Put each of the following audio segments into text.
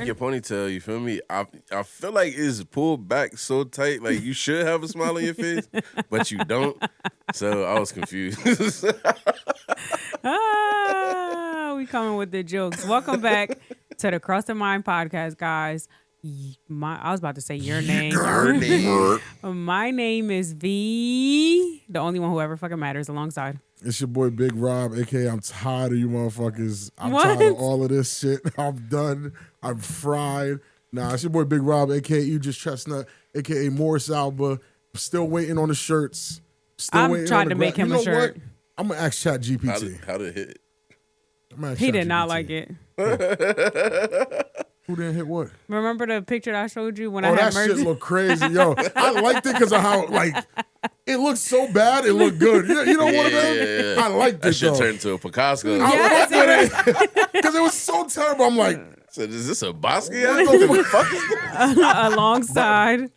your ponytail. You feel me? I feel like it's pulled back so tight. Like you should have a smile on your face, but you don't. So I was confused. We coming with the jokes. Welcome back to the Cross the Mind podcast, guys. I was about to say your name. My name is V, the only one who ever fucking matters alongside. It's your boy Big Rob, a.k.a. I'm tired of you motherfuckers. I'm tired of all of this shit. I'm done. I'm fried. Nah, it's your boy Big Rob, a.k.a. You Just Chestnut, a.k.a. Morris Alba. Still waiting on the shirts. I'm trying to make him a shirt. What? I'm going to ask ChatGPT. How did it hit? He did not like it. Who didn't hit what? Remember the picture that I showed you when I had merged? That shit looked crazy. Yo, I liked it because of how, like, it looked so bad, it looked good. You know what I mean? I liked it, That shit turned into a Picasso. Yes, I liked it because it was so terrible. I'm like, so is this a Basquiat? Alongside.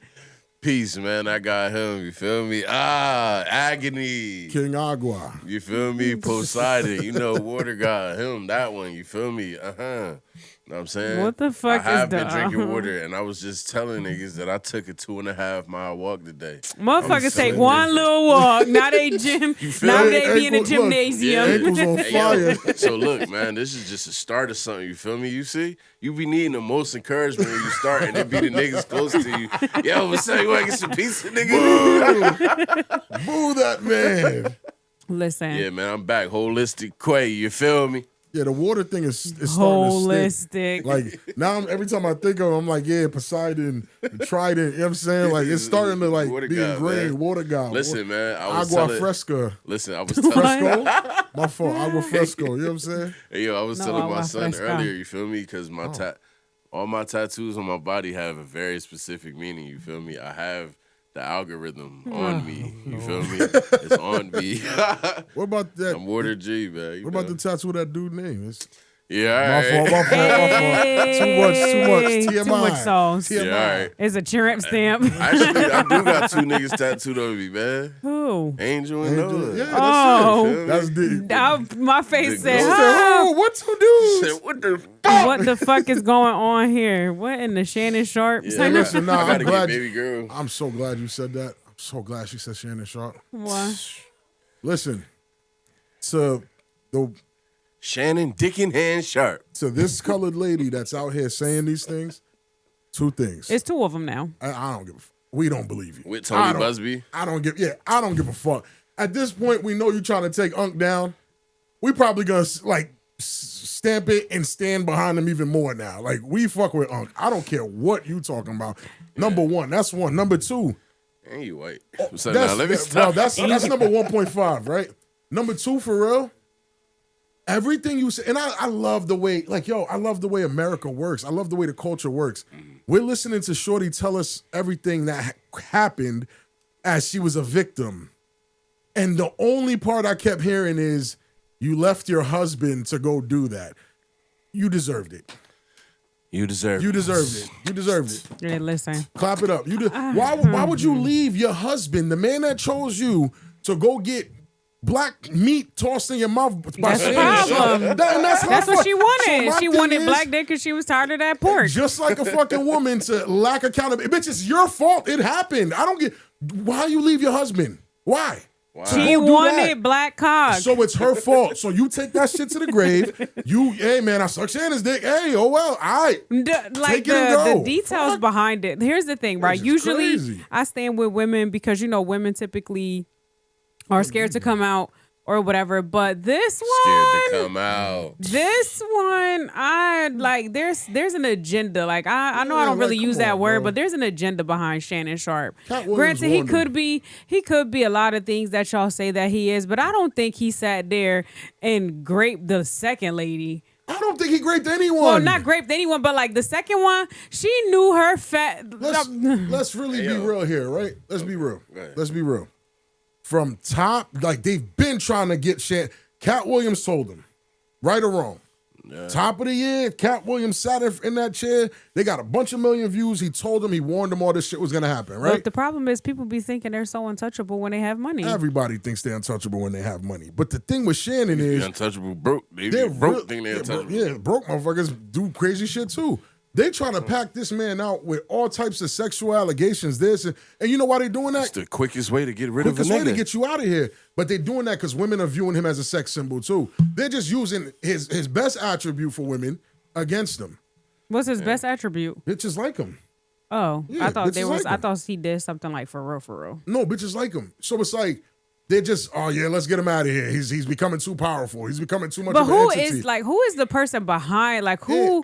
Peace, man. I got him. You feel me? Agony. King Agua. You feel me? Poseidon. You know, water got him. That one. You feel me? Know what I'm saying? What the fuck is that? I have been drinking water, and I was just telling niggas that I took a 2.5 mile walk today. Motherfuckers take one little walk. Now they gym. Now they be in a gymnasium. Ankles on fire. So look, man, this is just a start of something. You feel me? You see? You be needing the most encouragement when you start, and it be the niggas close to you. Yo, what's up? You want to get some pizza, nigga? Boo that man. Listen. Yeah, man, I'm back. Holistic Quay. You feel me? Yeah, the water thing is starting holistic. To stick. Like now, every time I think of it, I'm like, yeah, Poseidon, Trident. You know what I'm saying? Like it's starting to like be ingrained. Water god. Listen, man, Agua fresca. Listen, I was telling fresco. My fault. Agua fresco. You know what I'm saying? Hey, yo, I was telling my son earlier. You feel me? Because all my tattoos on my body have a very specific meaning. You feel me? I have the algorithm on me. You feel me? It's on me. What about that? I'm Water G, man. What about the tattoo of that dude's name? Yeah, all right. My fault. Too much. TMI. Too much sauce. TMI. Yeah, all right. It's a tramp stamp. Actually, I do got 2 niggas tattooed on me, man. Who? Angel and Noah. Yeah, that's deep. My face said, oh, what 2 dudes? Said, what the what the fuck is going on here? What in the Shannon Sharpe? Yeah, listen, I gotta get baby girl. I'm so glad you said that. I'm so glad she said Shannon Sharpe. What? Listen, so the Shannon Dick in Hand Sharpe. So this colored lady that's out here saying these things, 2 things. It's 2 of them now. I don't give a fuck. We don't believe you. With Tony Busbeeeee? I don't give a fuck. At this point, we know you're trying to take Unc down. We probably gonna like stamp it and stand behind him even more now. Like we fuck with Unc. I don't care what you talking about. Number 1, that's 1. Number 2. And you white. So now let me stop. That's number 1.5, right? Number 2 for real. Everything you say, and I love the way, like, yo, I love the way America works. I love the way the culture works. We're listening to Shorty tell us everything that happened as she was a victim. And the only part I kept hearing is, you left your husband to go do that. You deserved it. You deserved it. You deserved it. Yeah, listen. Clap it up. Why would you leave your husband, the man that chose you, to go get black meat tossed in your mouth by That's the problem. That's what she wanted. So she wanted black dick because she was tired of that pork. Just like a fucking woman to lack accountability. Bitch, it's your fault. It happened. I don't get why you leave your husband. Why? Wow. She wanted black cock. So it's her fault. So you take that shit to the grave. Hey man, I suck Shannon's dick. Hey, oh well, all right. Like the details behind it. Here's the thing, right? Usually crazy. I stand with women because, you know, women typically are scared to come out or whatever. But this one, scared to come out. This one, I like. There's an agenda. Like I know I don't really use that word, but there's an agenda behind Shannon Sharpe. Granted, he could be a lot of things that y'all say that he is, but I don't think he sat there and graped the second lady. I don't think he graped anyone. Well, not graped anyone, but like the second one, she knew her fat. Let's really be real here, right? Let's be real. Let's be real. From top, like they've been trying to get Shannon. Cat Williams told him, right or wrong. Yeah. Top of the year, Cat Williams sat in that chair. They got a bunch of million views. He told them, he warned them all this shit was going to happen, right? But the problem is people be thinking they're so untouchable when they have money. Everybody thinks they're untouchable when they have money. But the thing with Shannon is... untouchable broke. They're broke, think they're untouchable. Yeah, broke motherfuckers do crazy shit too. They trying to pack this man out with all types of sexual allegations. This and you know why they doing that? It's the quickest way to get rid of a nigga. Quickest way to get you out of here. But they doing that because women are viewing him as a sex symbol too. They're just using his best attribute for women against him. What's his best attribute? Bitches like him. Oh, Yeah, I thought bitches like I him. thought he did something like for real. No, bitches like him. So it's like they're just, oh yeah, let's get him out of here. He's becoming too powerful. He's becoming too much But of an who entity. who is the person behind? Like who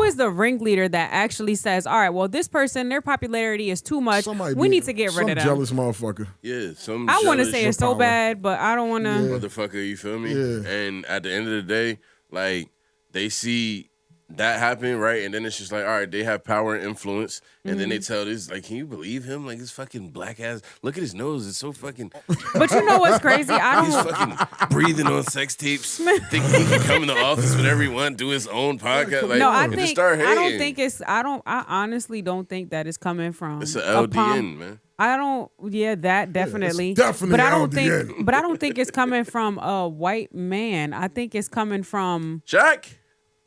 is the ringleader that actually says, all right, well, this person, their popularity is too much. We need to get rid of them. Some jealous motherfucker. Yeah, some. I want to say it's so power. bad, but I don't want to. Motherfucker, you feel me? Yeah. And at the end of the day, like they see that happen, right? And then it's just like, all right, they have power and influence, and then they tell this, like, can you believe him? Like, his fucking black ass. Look at his nose; it's so fucking. But you know what's crazy? He's fucking breathing on sex tapes, thinking he can come in the office with everyone, do his own podcast. Like, No, I just think start hating. I don't think it's. I honestly don't think that it's coming from. It's an LDN, man. I don't. Yeah, that definitely. it's definitely but I don't LDN. think. But I don't think it's coming from a white man. I think it's coming from Shaq.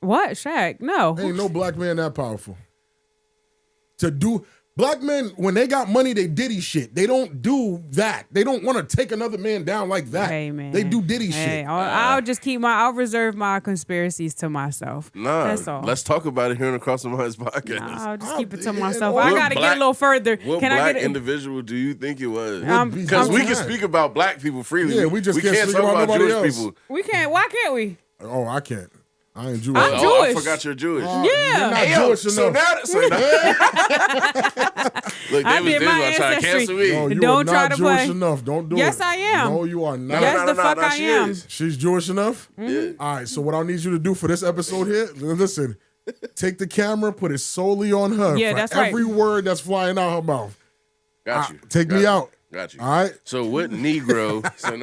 what? Shaq? No. Ain't no black man that powerful. To do black men, when they got money, they Diddy shit. They don't do that. They don't want to take another man down like that. Hey man, They do Diddy shit. I'll just keep I'll reserve my conspiracies to myself. Nah, that's all. let's talk about it here on the Cross the Minds podcast. I'll just keep it to yeah, myself. what I gotta get a little further. What Can I black get it? individual do you think it was? be Because we can fine. speak about black people freely. Yeah, we just can't can't speak talk about about nobody Jewish else. people. We can't. Why can't we? Oh, I can't. I ain't Jewish. I'm Oh, I Jewish. forgot you're Jewish. Yeah. You're not Hey, yo, Jewish so enough. now, look, I they was did my gonna try to ancestry. cancel me. No, you Don't are try not to Jewish play. enough. Don't do it. Yes, I am. No, you are not. Yes, the fuck I she am. is. She's Jewish enough? Yeah. All right, so what I need you to do for this episode here, listen, take the camera, put it solely on her. Yeah, for that's right. every word that's flying out her mouth. Got you. Take Got me you. out. Got you. All right? So what Negro? So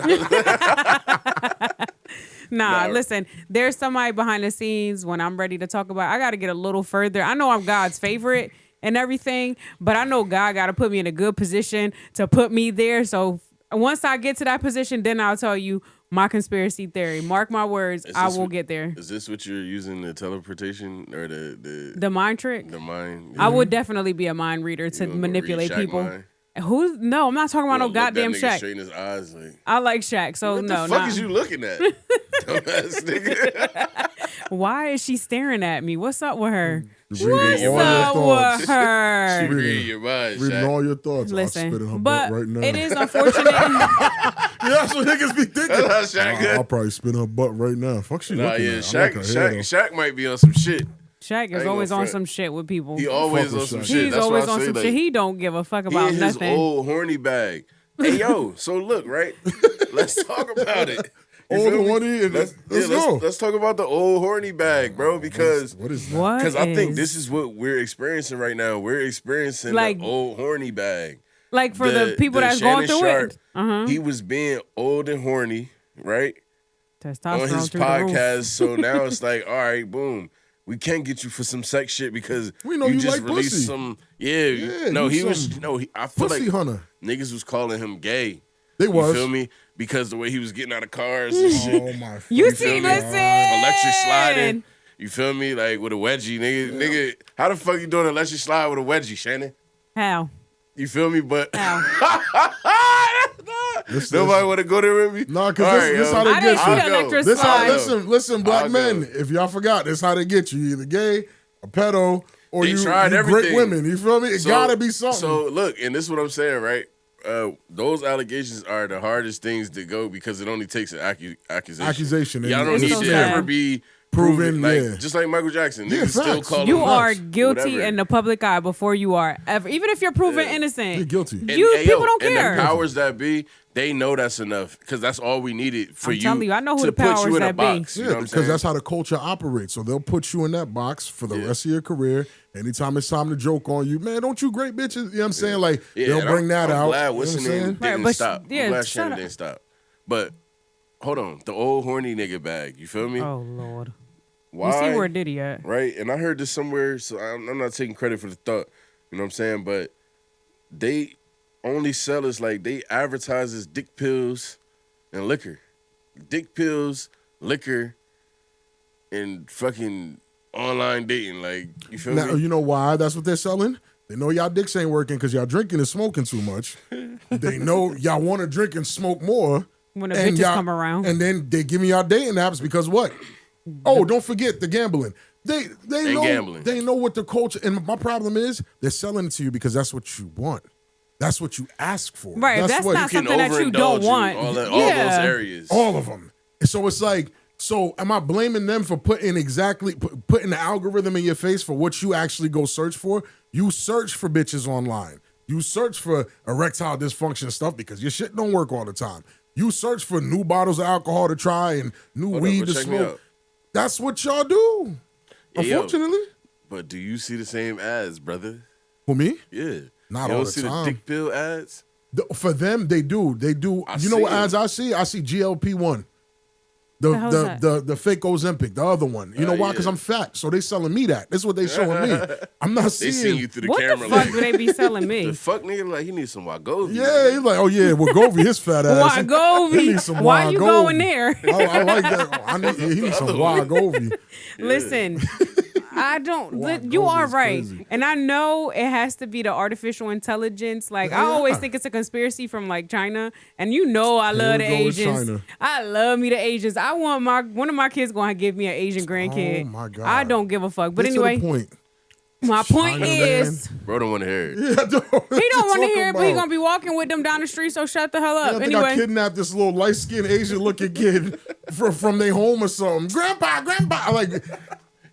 Nah, Nah. listen, there's somebody behind the scenes when I'm ready to talk about. I got to get a little further. I know I'm God's favorite and everything, but I know God got to put me in a good position to put me there. So once I get to that position, then I'll tell you my conspiracy theory. Mark my words, I will get there. Is this what you're using, the teleportation or The mind trick? the mind? I would definitely be a mind reader to You gonna manipulate read Shaq people. mind? Who? No, I'm not talking about no Look that goddamn nigga Shaq. Straight in his eyes, like, I like Shaq, so what no. the fuck is you looking at, dumbass nigga? Why is she staring at me? What's up with her? Reading What's all your up thoughts. with her? Read your mind, Reading Shaq. all your thoughts. I'll spit in her Listen, butt but right now. it is unfortunate. Yeah, that's what niggas be thinking. That's how Shaq I'll good. probably spit in her butt right now. Fuck she Nah, looking yeah, at. I like her hair, though. Shaq might be on some shit. Shaq is ain't always gonna on front. some shit with people. He always Fuck on some with Shaq. shit. He's That's always why I on say, some like, shit. He don't give a fuck he about in his nothing. old horny bag. Hey yo, so look, right? Let's talk about it. You Old feel me? horny and let's go. Let's talk about the old horny bag, bro. Because What is that? What? Because I think is- this is what we're experiencing right now. We're experiencing Like- the old horny bag. like for the people that's Shannon going through Sharpe, it. Uh-huh. He was being old and horny, right? Testosterone On his through the roof. podcast. So now it's like, all right, boom. We can't get you for some sex shit because We know you you just like released pussy. some. Yeah, no, you he was. some No, I feel Pussy like hunter. niggas was calling him gay. They You was. feel me? Because the way he was getting out of cars and shit. Oh my. You feel see, me? listen. Electric sliding. You feel me? Like with a wedgie, nigga. How the fuck you doing electric slide with a wedgie, Shannon? How? You feel me? But How? nobody want to go there with me. Nah, because All this yo. how they I didn't get see you. the I'll go. electric This how, slide. listen, black I'll men. go. If y'all forgot, this how they get you. You either gay, a pedo, or They you tried great everything. women. You feel me? It gotta be something. So look, and this is what I'm saying, right? Those allegations are the hardest things to go because it only takes an accusation. Accusation, and Y'all don't it's need so to sad. ever be Proven, proven. Like yeah. just like Michael Jackson, Yeah, niggas still facts. call You him are nuts, guilty whatever. in the public eye before you are ever. Even if you're proven Yeah. innocent, You're guilty. And, You hey, people yo, don't and care. the powers that be, they know that's enough because that's all we needed for I'm telling you, I know who to the put powers you in a that be. box. You know Yeah, what I'm because saying? that's how the culture operates. So they'll put you in that box for the rest of your career. Anytime it's time to joke on you, man, don't you great bitches? You know what I'm saying? Like, they'll and bring that I'm out. glad You know what what's I'm her name saying? didn't but stop. yeah, I'm glad shut Shannon up. didn't stop. But hold on, the old horny nigga bag. You feel me? oh Lord, Why? you see where Diddy at? Right? And I heard this somewhere, so I'm not taking credit for the thought. You know what I'm saying? But they only sell us like they advertise as dick pills and liquor. Dick pills, liquor, and fucking online dating. Like, you feel now, me? you know why that's what they're selling? They know y'all dicks ain't working because y'all drinking and smoking too much. They know y'all want to drink and smoke more. When the bitches come around. And then they giving y'all dating apps because what? Oh, don't forget the gambling. They know gambling. They know what the culture, and my problem is they're selling it to you because that's what you want. That's what you ask for. Right, that's not something that you don't want. All those areas. All of them. So it's like, so am I blaming them for putting the algorithm in your face for what you actually go search for? You search for bitches online. You search for erectile dysfunction stuff because your shit don't work all the time. You search for new bottles of alcohol to try and new weed to smoke. That's what y'all do. Yeah, unfortunately. But do you see the same ads, brother? For me? Yeah. Not all the time. You don't see the dick pill ads? For them, they do. They do. You know what ads I see? I see GLP-1. The fake Ozempic, the other one. You know why? Because I'm fat, so they selling me that. That's what they showing me. I'm not seeing. They see you through the what camera. What the fuck do they be selling me? The fuck nigga, like he needs some Wegovy. Yeah, he's like, oh yeah, Wegovy, his fat ass. Wegovy. Why you going there? I like that. He needs some Wegovy. Listen. I don't. You are right, and I know it has to be the artificial intelligence. Like I always think it's a conspiracy from like China, and you know I love the Asians. I love me the Asians. I want one of my kids going to give me an Asian grandkid. Oh my god! I don't give a fuck. But anyway, my point is, bro don't want to hear it. Yeah, he don't want to hear it, but he gonna be walking with them down the street. So shut the hell up. Yeah, I think I kidnapped this little light skinned Asian looking kid from their home or something. Grandpa, like.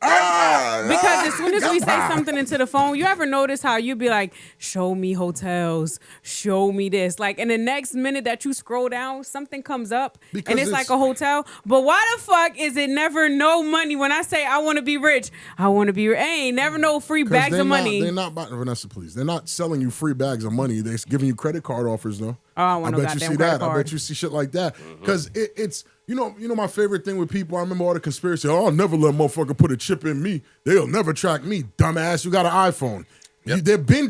Because as soon as we say something into the phone, you ever notice how you be like, show me hotels, show me this. Like in the next minute that you scroll down, something comes up and it's like a hotel. But why the fuck is it never no money when I say I want to be rich? I want to be rich. Ain't never no free bags of money. They're not, Vanessa, please. They're not selling you free bags of money. They're giving you credit card offers though. Oh, I bet you see that. I bet you see shit like that. Because it's you know my favorite thing with people. I remember all the conspiracy. Oh, I'll never let a motherfucker put a chip in me. They'll never track me, dumbass. You got an iPhone. Yep.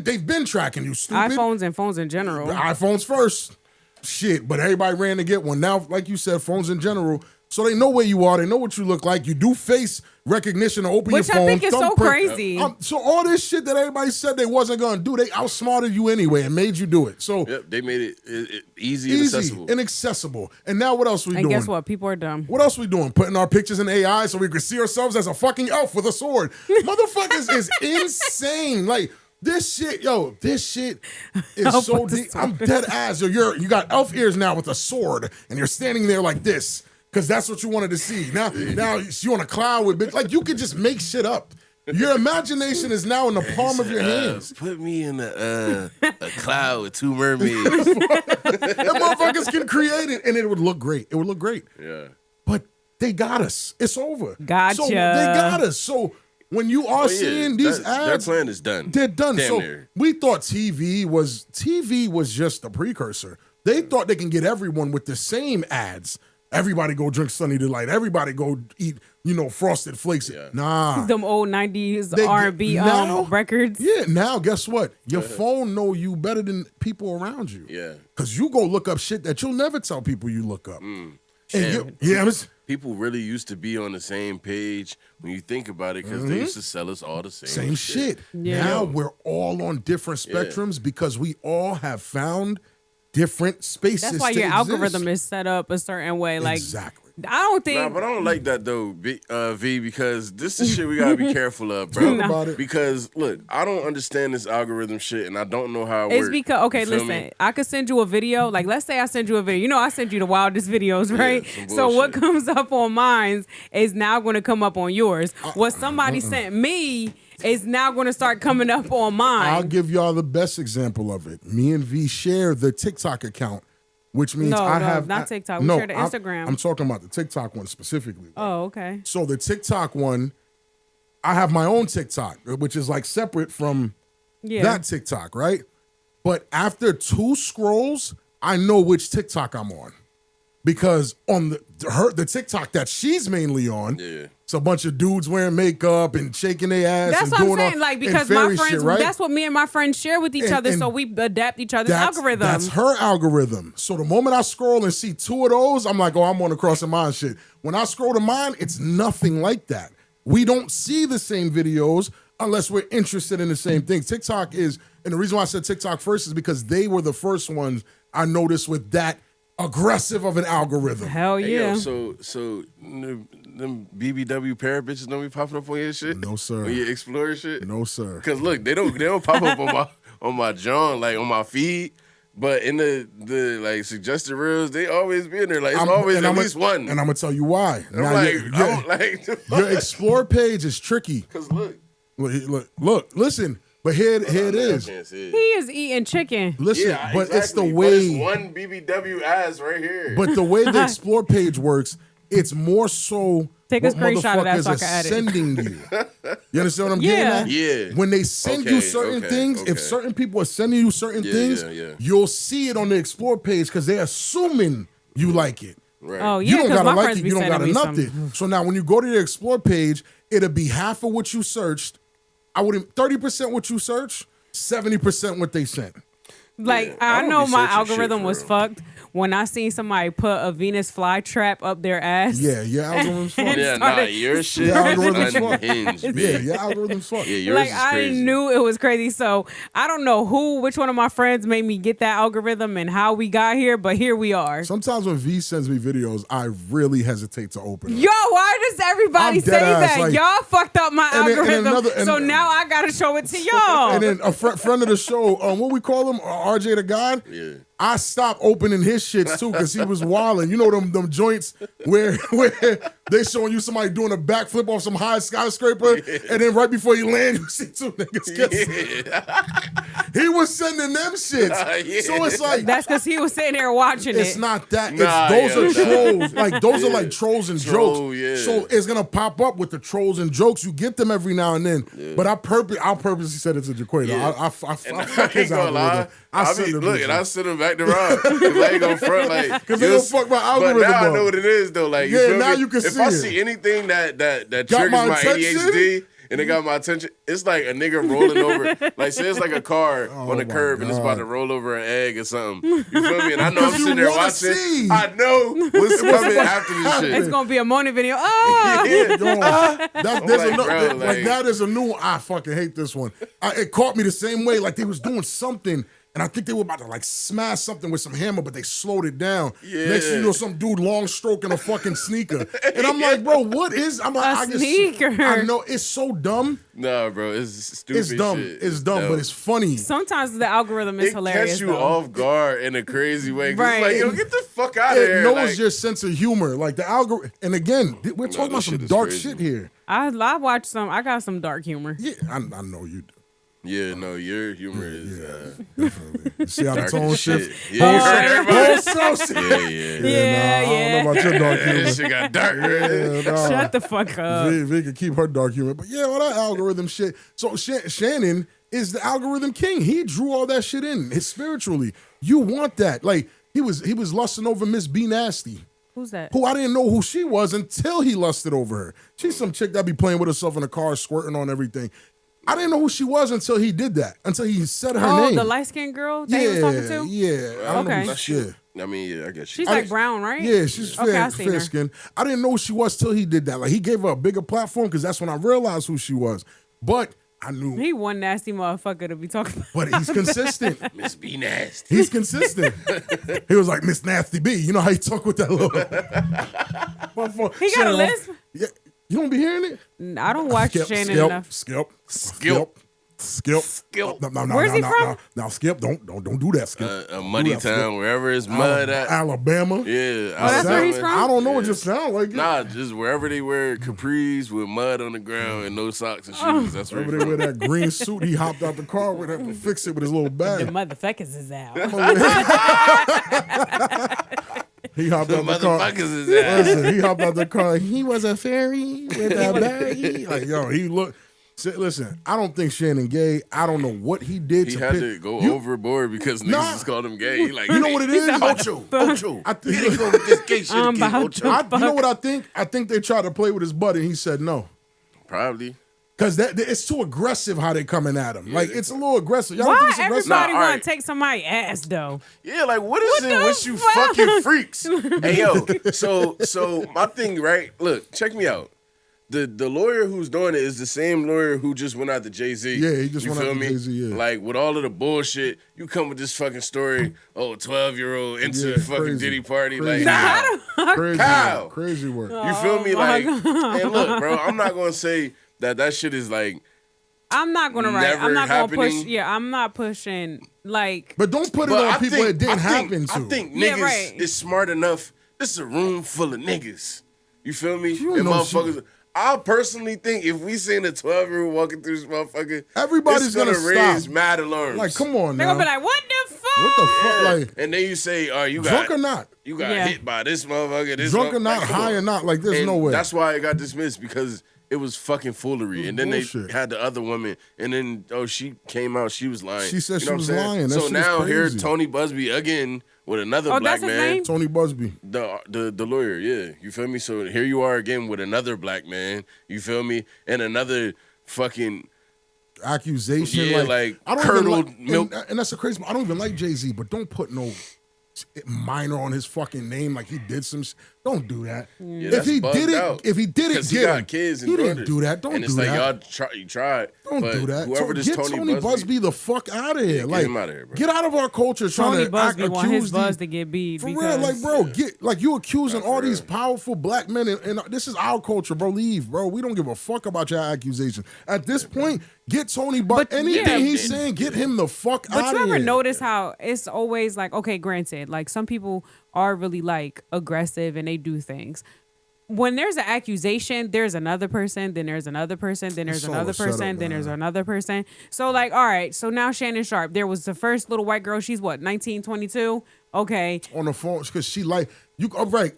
They've been tracking you, stupid. iPhones and phones in general. iPhones first. Shit, but everybody ran to get one. Now, like you said, phones in general. So they know where you are. They know what you look like. You do face recognition to open your phone. Which I think is so crazy. So all this shit that everybody said they wasn't going to do, they outsmarted you anyway and made you do it. So they made it easy and accessible. And now what else we doing? And guess what? People are dumb. What else we doing? Putting our pictures in AI so we can see ourselves as a fucking elf with a sword. Motherfuckers is insane. Like, this shit is so deep. I'm dead ass. You got elf ears now with a sword and you're standing there like this. Because that's what you wanted to see. Now you on a cloud with bitch. Like, you can just make shit up. Your imagination is now in the palm of your hands. Put me in a cloud with two mermaids. And motherfuckers can create it, and it would look great. It would look great. Yeah. But they got us. It's over. Gotcha. So they got us. So when you are seeing these ads, their plan is done. They're done. Damn so near. we thought TV was just a precursor. They thought they can get everyone with the same ads. Everybody go drink Sunny Delight. Everybody go eat, Frosted Flakes. Yeah. Nah. Them old 90s R&B records. Yeah, now guess what? Your phone know you better than people around you. Yeah. Because you go look up shit that you'll never tell people you look up. People really used to be on the same page when you think about it because they used to sell us all the same shit. Yeah. Now we're all on different spectrums because we all have found different spaces. That's why your algorithm is set up a certain way. Like, exactly. I don't think. Nah, but I don't like that though, V, because this is shit we gotta be careful of, bro. About it. Because look, I don't understand this algorithm shit, and I don't know how it works. It's because listen, I could send you a video. Like, let's say I send you a video. I send you the wildest videos, right? So what comes up on mine is now going to come up on yours. What somebody sent me is now going to start coming up on mine. I'll give y'all the best example of it. Me and V share the TikTok account. Which means not TikTok. We share the Instagram. I'm talking about the TikTok one specifically. Oh, okay. So the TikTok one, I have my own TikTok, which is like separate from that TikTok, right? But after 2 scrolls, I know which TikTok I'm on. Because on the TikTok that she's mainly on, it's a bunch of dudes wearing makeup and shaking their ass. That's and what I'm saying. Like, because my friends, shit, right? That's what me and my friends share with each other, so we adapt each other's algorithm. That's her algorithm. So the moment I scroll and see 2 of those, I'm like, oh, I'm on the crossing mine shit. When I scroll to mine, it's nothing like that. we don't see the same videos unless we're interested in the same thing. TikTok is, and the reason why I said TikTok first is because they were the first ones I noticed with that aggressive of an algorithm. Hell yeah. Hey, yo, so them BBW parrot bitches don't be popping up on your shit? No, sir. When you explore shit? No, sir. Cause look, they don't pop up on my John, like on my feed. But in the like suggested reels, they always be in there. Like it's always at least one. And I'm gonna tell you why. I'm like, I don't like your explore page is tricky. Cause look, listen. But here it is. He is eating chicken. Listen, yeah, but exactly. it's the way. But it's one BBW ass right here. But the way the explore page works, it's more so. Take a screenshot of that so I can edit. Sending you. You understand what I'm getting at? Yeah. When they send you certain things, if certain people are sending you certain things, you'll see it on the explore page because they're assuming you like it. Right. Oh yeah, you don't gotta my like friends it. be You don't gotta sending me nothing. So now when you go to the explore page, it'll be half of what you searched. I wouldn't 30% what you search, 70% what they sent. Like I know my algorithm was fucked when I seen somebody put a Venus flytrap up their ass. Yeah, your algorithm's fucked. Yeah, nah, your shit is unhinged, bitch. Yeah, your algorithm's fucked. Yeah, yours Like is I crazy. knew it was crazy. So I don't know which one of my friends made me get that algorithm and how we got here, but here we are. Sometimes when V sends me videos, I really hesitate to open them. Yo, why does everybody say that? Like, y'all fucked up my algorithm, so now I gotta show it to y'all. And then a friend of the show, what we call him, RJ the God. Yeah. I stopped opening his shits too because he was wilding. You know them joints where they showing you somebody doing a backflip off some high skyscraper, and then right before you land, you see two niggas get He was sending them shits. So it's like that's because he was sitting there watching it. It's not that. Those are trolls. Like those are like trolls and jokes. Yeah. So it's gonna pop up with the trolls and jokes. You get them every now and then. Yeah. But I'll purposely set it to Jaquato. Yeah. I fuck his algorithm. I send him back to Rob. Cause I ain't gonna front like because they don't fuck my algorithm. But now up. I know what it is though. Like you can see if I see anything that triggers my ADHD and it got my attention, it's like a nigga rolling over. Like say it's like a car on the curb and it's about to roll over an egg or something. You feel me? And I know I'm sitting there watching. I know what's coming after this shit. It's gonna be a morning video. There's a new one. I fucking hate this one. It caught me the same way. Like they was doing something. And I think they were about to like smash something with some hammer, but they slowed it down. Yeah. Next thing you know, some dude long stroking a fucking sneaker. And I'm like, bro, what is? I'm like, sneaker. I know it's so dumb. Nah, bro, it's stupid. It's dumb. Shit. It's dumb, but it's funny. Sometimes the algorithm is hilarious. It catch you off guard in a crazy way. Right. It's like, yo, get the fuck out of here. It knows your sense of humor. Like the algorithm. And again, we're talking about some dark shit here. I watch some. I got some dark humor. Yeah, I know you do. Yeah, no, your humor is definitely. See how the tone shift? Yeah, yeah. I don't know about your dark humor. That shit got dark. Shut the fuck up. V can keep her dark humor, but all that algorithm shit. So Shannon is the algorithm king. He drew all that shit in. Spiritually, you want that. Like he was lusting over Miss B Nasty. Who's that? Who I didn't know who she was until he lusted over her. She's some chick that be playing with herself in the car, squirting on everything. I didn't know who she was until he did that. Until he said her name. Oh, the light-skinned girl that he was talking to? Yeah. I mean, I guess she's like brown, right? Yeah, she's fair skin. I didn't know who she was till he did that. Like he gave her a bigger platform because that's when I realized who she was. But I knew he one nasty motherfucker to be talking about. But he's consistent. Miss B Nasty. He's consistent. He was like Miss Nasty B. You know how he talk with that little. He got a lisp. Yeah. You don't be hearing it? I don't watch Shannon enough. Skip. No, Where's he from? Now, Skip, don't do that, Skip. A muddy town, wherever it's mud at. Alabama. Yeah. That's where he's from? I don't know. It just sounds like it. Nah, just wherever they wear capris with mud on the ground and no socks and shoes. That's where they wear that green suit. He hopped out the car with to fix it with his little bag. The motherfuckers is out. He hopped out the car. Listen, he hopped out the car. He was a fairy with a bag. Like, yo, he looked. Listen, I don't think Shannon gay. I don't know what he did. He had to go overboard because niggas just called him gay. He like, you know what it is? Ocho. I think he go with this gay shit. You know what I think? I think they tried to play with his butt and he said no. Probably. Because it's too aggressive how they coming at him. Yeah. Like, it's a little aggressive. Y'all Why think it's aggressive? everybody want to take somebody's ass, though? Yeah, like, what is it with you fucking freaks? Hey, yo, so my thing, right? Look, check me out. the lawyer who's doing it is the same lawyer who just went out to Jay-Z. Yeah, he just went out to Jay-Z, yeah. Like, with all of the bullshit, you come with this fucking story, 12-year-old into fucking Diddy party. Crazy. Like, Crazy work. You feel me? Like, and look, bro, I'm not going to say that shit is, like, I'm not going to write. I'm not going to push. Yeah, I'm not pushing, like. But don't put it on people it didn't happen to. I think niggas is smart enough. This is a room full of niggas. You feel me? And motherfuckers. I personally think if we seen a 12-year-old walking through this motherfucker, everybody's gonna raise stop. mad alarms. Like, come on, they're now. gonna be like, "What the fuck? What the fuck?" Like, and then you say, "Oh, you got drunk or not? You got hit by this motherfucker. This drunk or not, like, high or not? Like, there's no way." That's why it got dismissed because it was fucking foolery. And then bullshit. they had the other woman, and then she came out, she was lying. She said you know she was lying. That so shit now is here crazy. Tony Busbeeeee again with another black man. Tony Busbeeeee. The lawyer, yeah. You feel me? So here you are again with another black man, you feel me? And another fucking accusation. Yeah, like curdled milk. And that's the crazy. I don't even like Jay-Z, but don't put no minor on his fucking name like he did some. Don't do that. Yeah, if he did it, he got kids and he daughters. didn't do that. Don't and do that. It's like you tried. Don't do that. Whoever this get Tony Busbeeeee the fuck out of here. Yeah, like, get him out of here, bro. Get out of our culture trying to accuse want his buzz to get beat. For real, like, bro, you accusing all these powerful black men, and this is our culture, bro. Leave, bro. We don't give a fuck about your accusation. At this point, get Tony Busbeeeee. Anything he's saying, get him the fuck out of here. But you ever notice how it's always like, okay, granted, like some people are really like aggressive and they do things. When there's an accusation, there's another person, then there's another person, then there's another person, then there's another person. So like, all right, so now Shannon Sharpe, there was the first little white girl. She's what, 19, 22? Okay. On the phone, because she like, you, all right,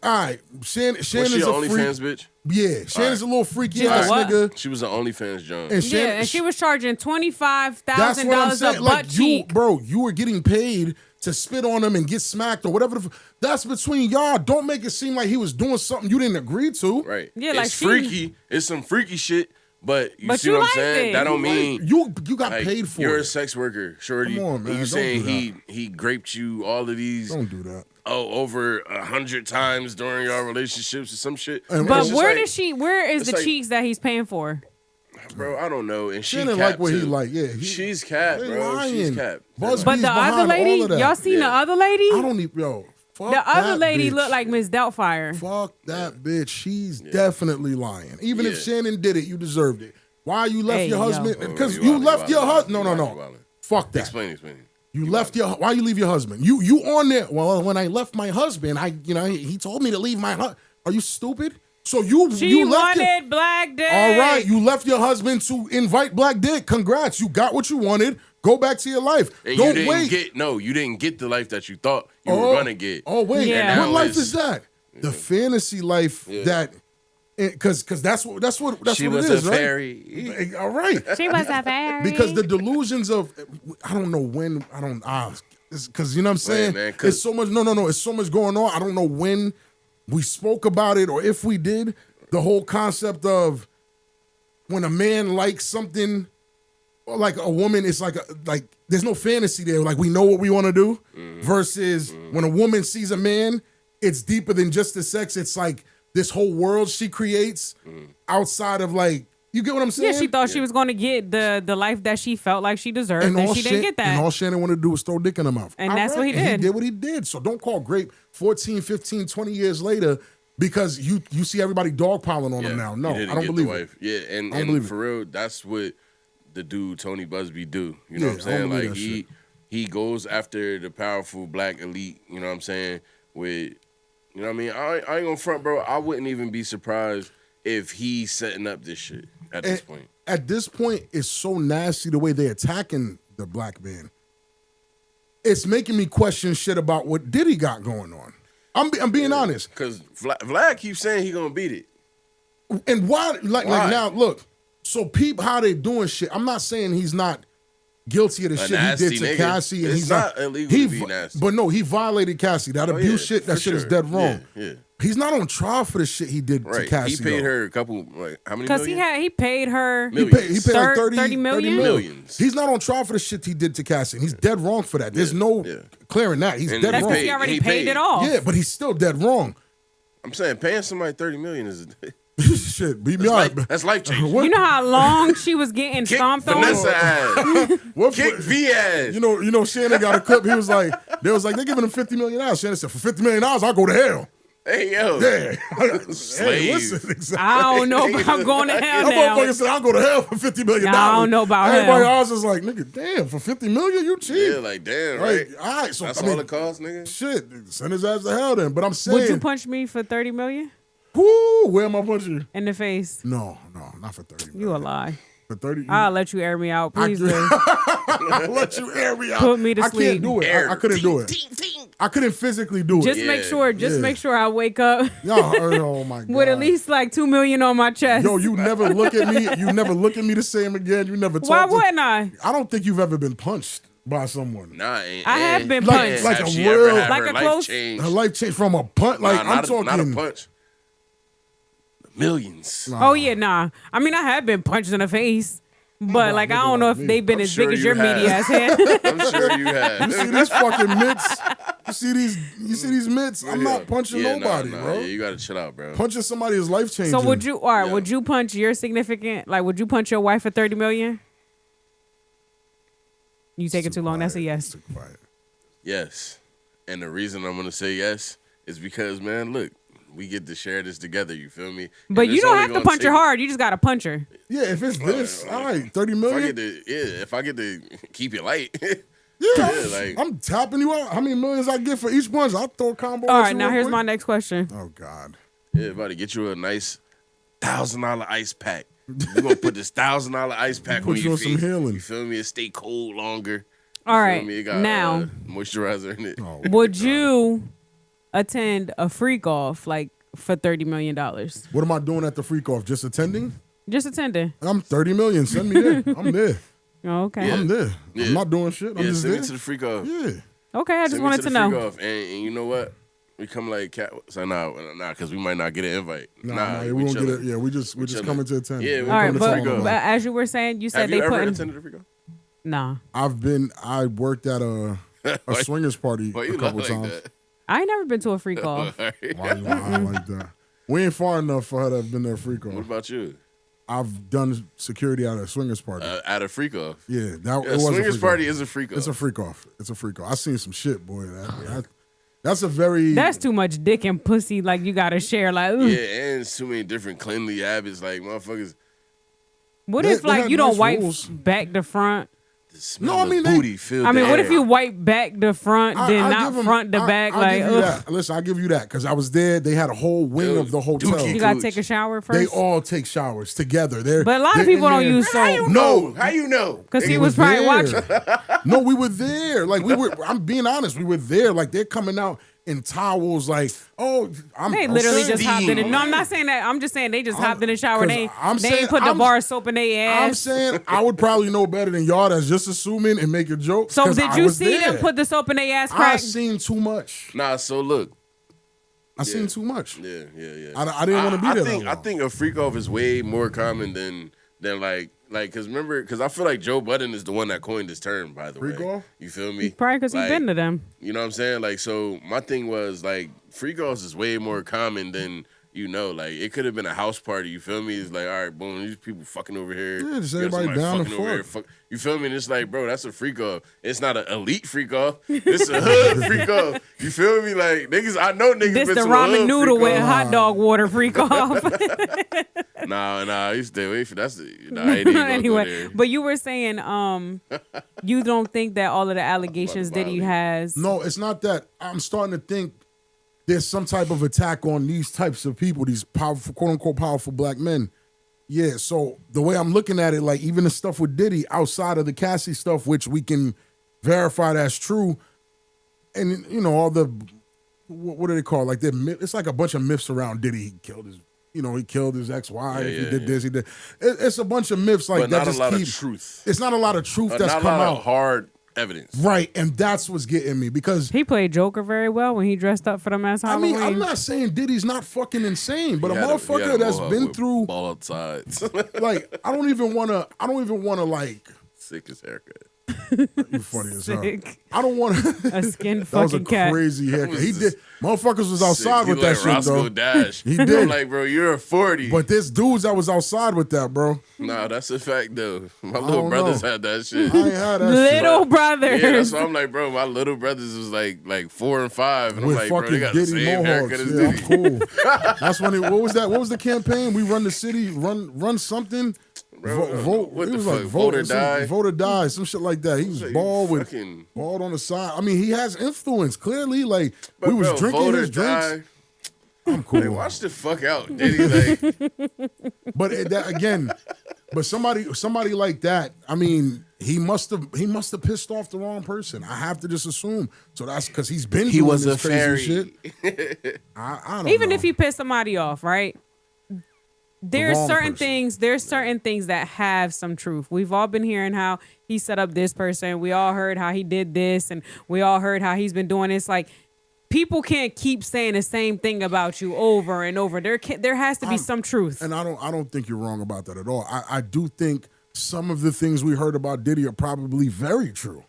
Shannon's was she a OnlyFans freak. bitch? Yeah, Shannon's a little freaky ass what? nigga. She was an OnlyFans John. And and she was charging $25,000 a butt like, cheek. You were getting paid to spit on him and get smacked or whatever. That's between y'all. Don't make it seem like he was doing something you didn't agree to. Right. Yeah, it's like freaky. It's some freaky shit. But you see you what I'm liked saying? it. That don't mean you got like, paid for you're it. a sex worker, shorty. Come on, man. You Don't saying do he graped you all of these? Don't do that. Over 100 times during your relationships or some shit. And but where is the cheeks that he's paying for? Bro, I don't know. And she didn't like what he like. Yeah, she's cat, bro. Lying. She's cat. But the other lady, y'all seen the other lady? I don't even, fuck the other lady bitch. looked like Miss Doubtfire. Fuck that bitch. She's definitely lying. Even if Shannon did it, you deserved it. Why you left your husband? Because you left your husband. No. Fuck that. Explain. You left why you leave your husband? You on there? Well, when I left my husband, he told me to leave my husband. Are you stupid? So She left wanted black dick. All right, you left your husband to invite black dick. Congrats, you got what you wanted. Go back to your life. And Don't you wait. You didn't get the life that you thought you were gonna get. Oh wait, Yeah. what life is that? The fantasy life that. Because that's what She what was it is, a right? fairy. All right. She was a fairy. Because the delusions of I don't know when because you know what I'm saying. Man, it's so much. No. It's so much going on. I don't know when we spoke about it or if we did. The whole concept of when a man likes something, or like a woman, it's like there's no fantasy there. Like we know what we want to do. Versus when a woman sees a man, it's deeper than just the sex. It's like this whole world she creates outside of like, you get what I'm saying? Yeah, she thought she was going to get the life that she felt like she deserved, and she didn't get that. And all Shannon wanted to do was throw dick in her mouth. And that's what he did. He did what he did. So don't call grape 14, 15, 20 years later because you see everybody dogpiling on him now. No, I don't believe it. Yeah, and for real, that's what the dude Tony Busbeeeee do. You know what I'm saying? Like he goes after the powerful black elite, you know what I'm saying? With, you know what I mean? I ain't gonna front, bro. I wouldn't even be surprised if he's setting up this shit at this point. At this point, it's so nasty the way they're attacking the black man. It's making me question shit about what Diddy got going on. I'm being honest. Because Vlad keeps saying he gonna beat it. And why? Like now, look. So peep how they doing shit. I'm not saying he's not guilty of the shit he did to Cassie. And he's not illegal to be nasty. But no, he violated Cassie. That abuse shit, that shit is dead wrong. Yeah. He's not on trial for the shit he did to Cassie. He paid her a couple, like, how many million? Because he paid her. He paid like 30 million? Millions. He's not on trial for the shit he did to Cassie. And he's dead wrong for that. There's no clearing that. He's dead wrong. That's because he already paid it off. Yeah, but he's still dead wrong. I'm saying paying somebody $30 million is Shit, beat me up. That's life changing. You know how long she was getting stomped on? Vanessa ass. Kick V ass. You know, Shannon got a clip. He was like, they're giving him $50 million. Shannon said, for $50 million, I'll go to hell. Hey, yo. Yeah. Slave. Listen, exactly. I don't know about going to hell That now. motherfucker said, I'll go to hell for $50 million. I don't know about Everybody hell. else is like, nigga, damn, for $50 million, you cheap. Yeah, like, damn, right? All right, so that's all it costs, nigga? Shit, send his ass to hell then. But I'm saying. Would you punch me for $30 million? Whoo, where am I punching you? In the face. No, not for 30 million. You a lie. For 30? I'll let you air me out, please. I'll let you air me out. Put me to I sleep. can't do it. I couldn't do it. I couldn't physically do it. Just make sure I wake up oh my God. with at least like $2 million on my chest. Yo, you never look at me. You never look at me the same again. You never talk. Why wouldn't I? I don't think you've ever been punched by someone. Nah, I have been punched. Like a real, like a close. Her life changed from a punch. Like I'm talking. Not a punch. Millions. Oh yeah, nah. I mean, I have been punched in the face. But like I don't know if they've been as big as your meaty ass head. I'm sure you have. You see these fucking mitts? You see these mitts? I'm not punching nobody, bro. Yeah, you gotta chill out, bro. Punching somebody is life changing. So would you would you punch your significant, like would you punch your wife for $30 million? You taking too long, that's a yes. Yes. And the reason I'm gonna say yes is because, man, look, we get to share this together, you feel me? But you don't have to punch her hard, you just gotta punch her. Yeah, if it's this, all right, $30 million. If I get to keep it light. Yeah, like, I'm tapping you out. How many millions I get for each punch? I'll throw a combo. All right, now here's my next question. Oh God. Yeah, about to get you a nice $1,000 ice pack. We're gonna put this $1,000 ice pack on your feet. Some healing. You feel me? It stay cold longer. All right, it got, now moisturizer in it. Oh, would you attend a freak off like for $30 million? What am I doing at the freak off? Just attending? Just attending. I'm $30 million. Send me there. I'm there. Oh, okay. Yeah. I'm there. Yeah. I'm not doing shit. I'm just send there. me to the freak off. Yeah. Okay, I just Send me wanted to to the know. freak off. And you know what? We come like cat. So nah, because we might not get an invite. Nah, we won't get it. Yeah, we just coming to attend. Yeah, All right, but as you were saying, you said Have they you ever put. attended a freak off? Nah, I worked at a swingers party a couple times. That? I ain't never been to a freak off. Why you lie like that? We ain't far enough for her to have been there freak off. What about you? I've done security at a swingers party. At a freak off. Yeah, it was a swingers a freak party off. is a freak off. It's a freak off. It's a freak off. I seen some shit, boy. That's a very. That's too much dick and pussy. Like you gotta share. Like, ooh. Yeah, and it's too many different cleanly habits. Like motherfuckers. What if they like have you don't nice wipe rules. back to front? No, I mean booty filled. I mean, the what air. if you wipe back to front, then I not give 'em- front to back? I'll Like, give you ugh. that. Listen, I'll give you that because I was there. They had a whole wing of the hotel. dookie. You gotta take a shower first. They all take showers together. But a lot of people don't use soap. No, How you know? Because he They was were probably there. watching. No, we were there. Like we were. I'm being honest. We were there. Like they're coming out in towels. Like, oh, They literally just steam. hopped in it. No, I'm not saying that. I'm just saying they just hopped in the shower. And they 'cause they ain't put the bar of soap in their I'm ass. saying I would probably know better than y'all. That's just assuming and make a joke. So 'cause did I you was see there. them put the soap in their ass I crack? seen too much. Nah, so look. I seen too much. Yeah. I didn't want to be there. that I long. think a freak off is way more common than like because I feel like Joe Budden is the one that coined this term, by the Freak way. off? You feel me? Probably because he's Like, been to them. You know what I'm saying? Like, so my thing was like freak offs is way more common than like it could have been a house party. You feel me? It's like, all right, boom, these people fucking over here. Yeah, just You got everybody somebody down fucking to over fuck. here, you feel me? And it's like, bro, that's a freak off. It's not an elite freak off. It's a hood freak off. You feel me? Like niggas, I know niggas. This been the to a hood ramen noodle freak with off. hot dog water freak off. Nah, you stay away from that's the. Nah, I ain't even gonna go Anyway, there. but you were saying you don't think that all of the allegations Diddy has. No, it's not that. I'm starting to think there's some type of attack on these types of people, these powerful, quote unquote, powerful black men. Yeah, so the way I'm looking at it, like even the stuff with Diddy outside of the Cassie stuff, which we can verify that's true, and you know all the what do they call it? Like it's like a bunch of myths around Diddy. He killed his ex-wife. Yeah, he did this. He did. It's a bunch of myths like but that. not Just a lot keep, of truth. It's not a lot of truth that's not come a lot out. of hard evidence. Right, and that's what's getting me because He played Joker very well when he dressed up for them as I Halloween. mean, I'm not saying Diddy's not fucking insane, but He a had motherfucker he had a that's mohawk been with through bald sides. like I don't even want to like Sick as haircut. You funny as hell. I don't want a skin that was a fucking cat. crazy haircut. He did. Motherfuckers was outside with that shit, Roscoe though. Dash. He did. I'm like, bro, you're a 40. But there's dudes that was outside with that, bro. Nah, that's a fact, though. My little brothers had that shit. I ain't had that Little shit. brothers. Yeah, that's why I'm like, bro, my little brothers was like 4 and 5. And With I'm like, bro, fucking they got the Diddy same haircut mohawks. as Yeah, Diddy. I'm cool. That's when what was that? What was the campaign? We run the city, run something. Vote. What It the was fuck? like Vote or die? Vote or die, some shit like that. He was like, bald with fucking- bald on the side. I mean, he has influence clearly. Like But we was bro, drinking vote or his drinks. die. I'm cool. Like, watch the fuck out, Diddy. Like, But that again, but somebody like that. I mean, he must have pissed off the wrong person. I have to just assume. So that's because he's been he doing was this a crazy fairy. shit. I don't Even know. if he pissed somebody off, right? There's wrong certain person. things. There's certain things that have some truth. We've all been hearing how he set up this person. We all heard how he did this, and we all heard how he's been doing this. Like, people can't keep saying the same thing about you over and over. There has to be some truth. And I don't think you're wrong about that at all. I do think some of the things we heard about Diddy are probably very true,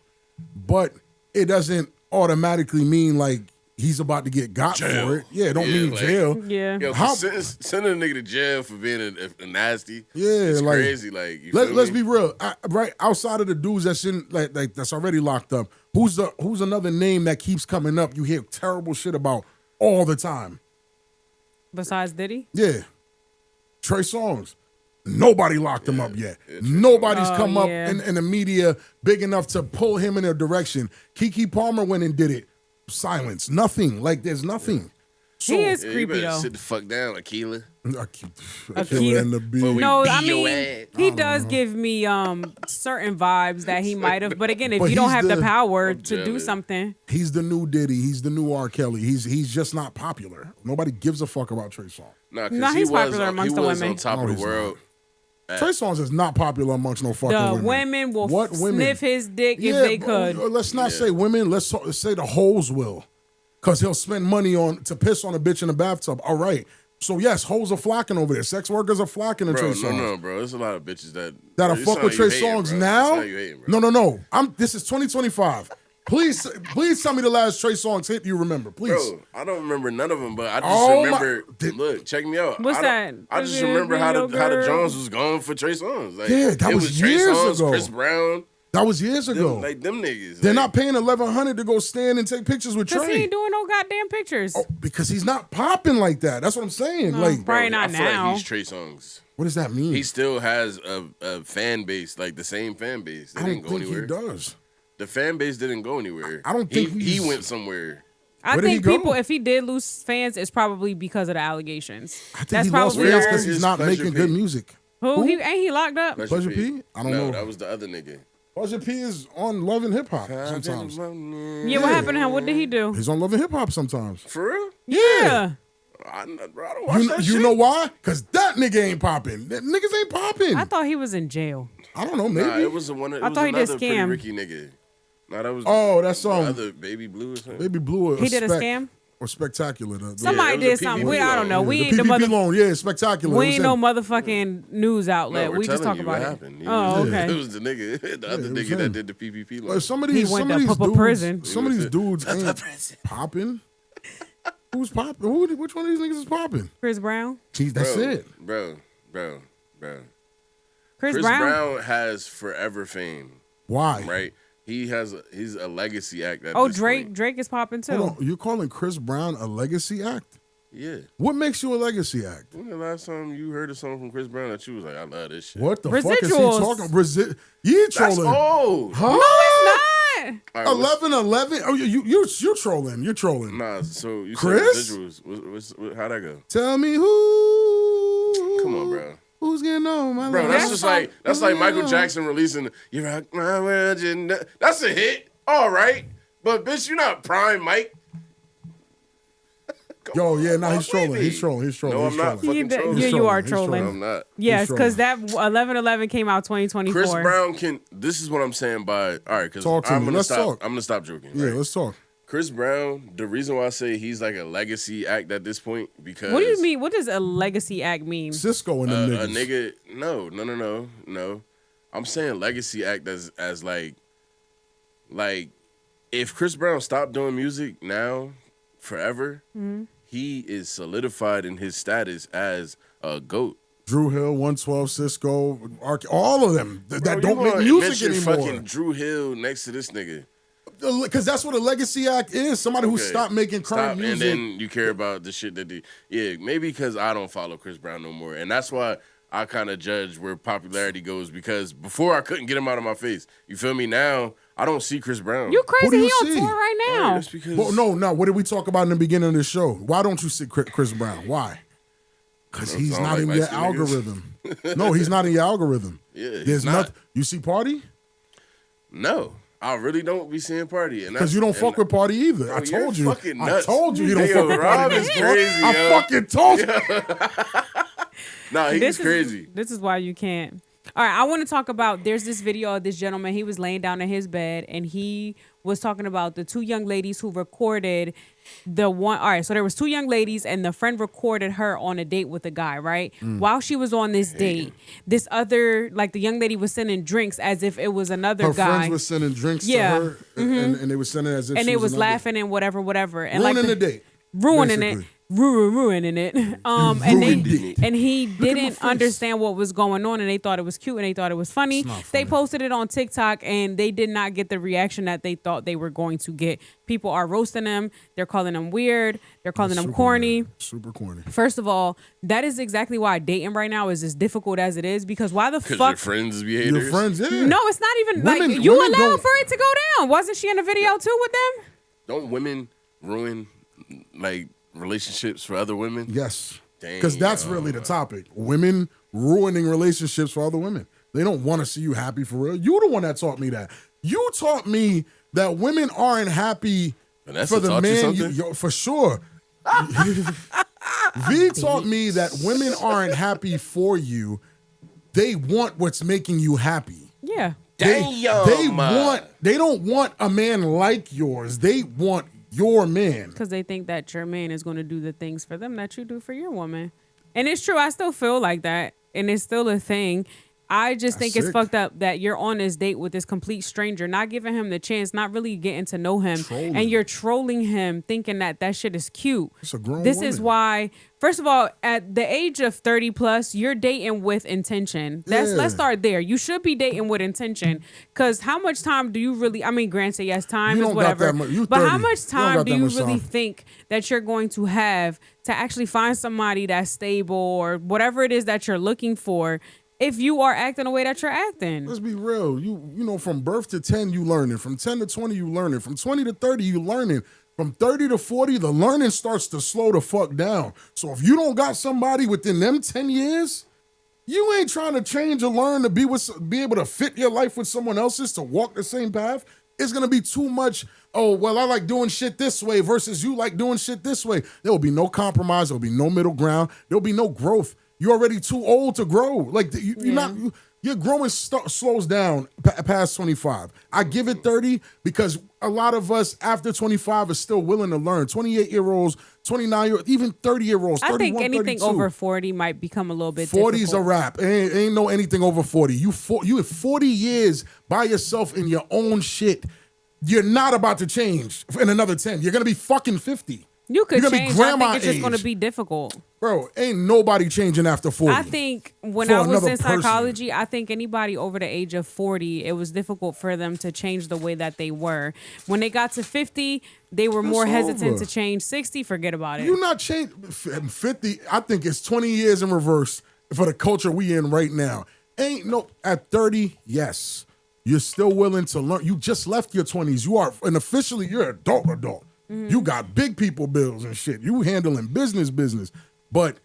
but it doesn't automatically mean like he's about to get got Jail. for it. Yeah, it don't Yeah, mean like- jail. Yeah. Yo, How- sending a nigga to jail for being a nasty. Yeah, it's like, crazy. Like, you let's feel be me? real. Right outside of the dudes that's in like that's already locked up. Who's another name that keeps coming up? You hear terrible shit about all the time. Besides Diddy? Yeah, Trey Songz. Nobody locked him up yet. Nobody's come up in the media big enough to pull him in a direction. Keke Palmer went and did it. Silence. Nothing. Like there's nothing. So, He is Yeah, you creepy better though. sit the fuck down, Aquila. Aquila and the Bee. But we No, I beat your mean ass. he does give me certain vibes that he might have. But again, if But you don't he's have the the- power I'm to do jealous. something, He's the new Diddy. He's the new R. Kelly. He's just not popular. Nobody gives a fuck about Trey Songz. Nah, No, he's popular amongst the women. on top No, of he's the world. Trey Songz is not popular amongst no fucking the women. women will What women? sniff his dick Yeah, if they but could. let's not say women. Let's say the hoes will, because he'll spend money to piss on a bitch in the bathtub. All right. So yes, hoes are flocking over there. Sex workers are flocking to Trey Bro, Songz. no, bro. There's a lot of bitches that That bro, are you fuck sound with like Trey you hating, Songz bro. You now. sound like you hating, bro. No. This is 2025. Please tell me the last Trey Songz hit you remember, please. Bro, I don't remember none of them, but I just Oh, remember. my- Look, check me out. What's that? I just remember how the Jones was going for Trey Songz. Like, Yeah, that it was Trey years Songz, ago. Chris Brown, That was years ago. them, like them niggas. They're like, not paying $1,100 to go stand and take pictures with Because Trey. he ain't doing no goddamn pictures. Oh, because he's not popping like that. That's what I'm saying. Like, bro, Probably not I feel now. like he's Trey Songz. what does that mean? He still has a fan base, like the same fan base. They I didn't don't go think anywhere. he does. The fan base didn't go anywhere. I don't think he he's- went somewhere. I Where did he think go? people, if he did lose fans, it's probably because of the allegations. I think That's he lost probably fans our- because he's His not Pleasure making P. good music. Who? Ain't he locked up? Pleasure P? I don't no, know. that was the other nigga. Pleasure P is on Love and Hip Hop sometimes. Yeah, what happened to him? What did he do? He's on Love and Hip Hop sometimes. For real? Yeah. I don't watch that You shit. know why? Because that nigga ain't popping. That niggas ain't popping. I thought he was in jail. I don't know. Maybe. Nah, it was the one. It I was thought he did another Pretty Scam. Ricky nigga. Nah, that was. Oh, that's the other Baby Blue or something. Baby Blue. He did a scam? Or Spectacular. Somebody it was did a something. PPP I don't know. loan. We the ain't the PPP mother. loan. Yeah, Spectacular. We It was ain't no him. motherfucking news outlet. No, we're We just telling talk you about what it. happened. Oh, It okay. was the nigga, the other it was nigga him. that did the PPP loan. Like, some of He these, went some to of these Papa dudes, prison. some of these dudes Papa ain't prison. popping. Who's popping? Which one of these niggas is popping? Chris Brown. That's it. bro. Chris Chris Brown. Brown has forever fame, Why? right? He's a legacy act. At Oh, this Drake. point. Drake is popping too. Hold on. You're calling Chris Brown a legacy act? Yeah. What makes you a legacy act? When the last time you heard a song from Chris Brown that you was like, I love this shit? What the fuck is he Residuals. talking? You That's trolling? old. Huh? No, it's not. All right, what's- 11-11? Oh, you trolling? You're trolling. Nah, so you Chris? said residuals. How'd that go? Tell me who? Come on, bro. Who's getting on my Bro, love? that's just like Michael Jackson releasing "You Rock My World." That's a hit, all right. But bitch, you not prime Mike. Yo, yeah, nah, Come he's on, trolling. baby. He's trolling. He's trolling. No, he's I'm not trolling. fucking trolling. Yeah, you are He's trolling. I'm not. Yes, He's because trolling. that 11/11 came out 2024. Chris Brown can. This is what I'm saying. By all right, because Talk to I'm me. gonna Let's stop. talk. I'm gonna stop joking. Yeah, right? let's talk. Chris Brown. The reason why I say he's like a legacy act at this point because What do you mean? What does a legacy act mean? Cisco and them a niggas. nigga. No. I'm saying legacy act as like like, if Chris Brown stopped doing music now, forever, he is solidified in his status as a GOAT. Drew Hill, 112, Cisco, all of them that don't make music anymore. Fucking Drew Hill next to this nigga. Because that's what a legacy act is. Somebody who stopped making current music. And then you care about the shit that they... Yeah, maybe because I don't follow Chris Brown no more. And that's why I kind of judge where popularity goes. Because before I couldn't get him out of my face. You feel me? Now, I don't see Chris Brown. You crazy? He on tour right now. That's because... Well, no. What did we talk about in the beginning of the show? Why don't you see Chris Brown? Why? Because he's not in your algorithm. No, he's not in your algorithm. Yeah, There's nothing. You see Party? No. I really don't be seeing Party. Because you don't fuck with Party either. Bro, I told you. Fucking nuts. I told you he don't fuck with Rob Party. is crazy, I fucking told you. Nah, he's crazy. This is why you can't. All right, I want to talk about, there's this video of this gentleman. He was laying down in his bed, and he was talking about the two young ladies who recorded the one. All right, so there was two young ladies, and the friend recorded her on a date with a guy, right? While she was on this date, this other, like the young lady was sending drinks as if it was another guy. Her friends were sending drinks to her, and they were sending it as if and she they was was laughing and whatever. And ruining like the date. Ruining basically. it. Ruining it. And he didn't understand what was going on, and they thought it was cute and they thought it was funny. They posted it on TikTok, and they did not get the reaction that they thought they were going to get. People are roasting them. They're calling them weird. They're calling them corny. Weird. Super corny. First of all, that is exactly why dating right now is as difficult as it is, because why the fuck? Your friends be haters? Your friends, yeah. No, it's not even like you allowed for it to go down. Wasn't she in the video too with them? Don't women ruin like relationships for other women? Yes. Because that's really the topic. Women ruining relationships for other women. They don't want to see you happy for real. You the one that taught me that. You taught me that women aren't happy for the man. For sure. V taught me that women aren't happy for you. They want what's making you happy. Yeah. They don't want a man like yours. They want your man. Because they think that your man is going to do the things for them that you do for your woman. And it's true. I still feel like that. And it's still a thing. I just think it's fucked up that you're on this date with this complete stranger, not giving him the chance, not really getting to know him. And you're trolling him thinking that that shit is cute. It's a grown This woman. is why, first of all, at the age of 30 plus, you're dating with intention. Let's start there. You should be dating with intention. Because how much time do you really, I mean, granted, yes, time is whatever. But how much time do you really think that you're going to have to actually find somebody that's stable or whatever it is that you're looking for? If you are acting the way that you're acting. Let's be real. You know, from birth to 10, you learning. From 10 to 20, you learning. From 20 to 30, you learning. From 30 to 40, the learning starts to slow the fuck down. So if you don't got somebody within them 10 years, you ain't trying to change or learn to be able to fit your life with someone else's to walk the same path. It's going to be too much, oh, well, I like doing shit this way versus you like doing shit this way. There will be no compromise. There will be no middle ground. There will be no growth. You're already too old to grow. Like your growing slows down past 25. I give it 30 because a lot of us after 25 are still willing to learn. 28-year-olds, 29-year-olds, even 30-year-olds. I think anything 32. Over 40 might become a little bit 40's difficult. a wrap. Ain't no anything over 40. You have 40 years by yourself in your own shit. You're not about to change in another 10. You're gonna be fucking 50. You could You're change. I think it's just going to be difficult. Bro, ain't nobody changing after 40. I think when I was in psychology, I think anybody over the age of 40, it was difficult for them to change the way that they were. When they got to 50, they were more hesitant to change. 60, forget about it. You're not changing. 50, I think it's 20 years in reverse for the culture we in right now. At 30, yes. You're still willing to learn. You just left your 20s. And officially you're adult. Mm-hmm. You got big people bills and shit. You handling business, but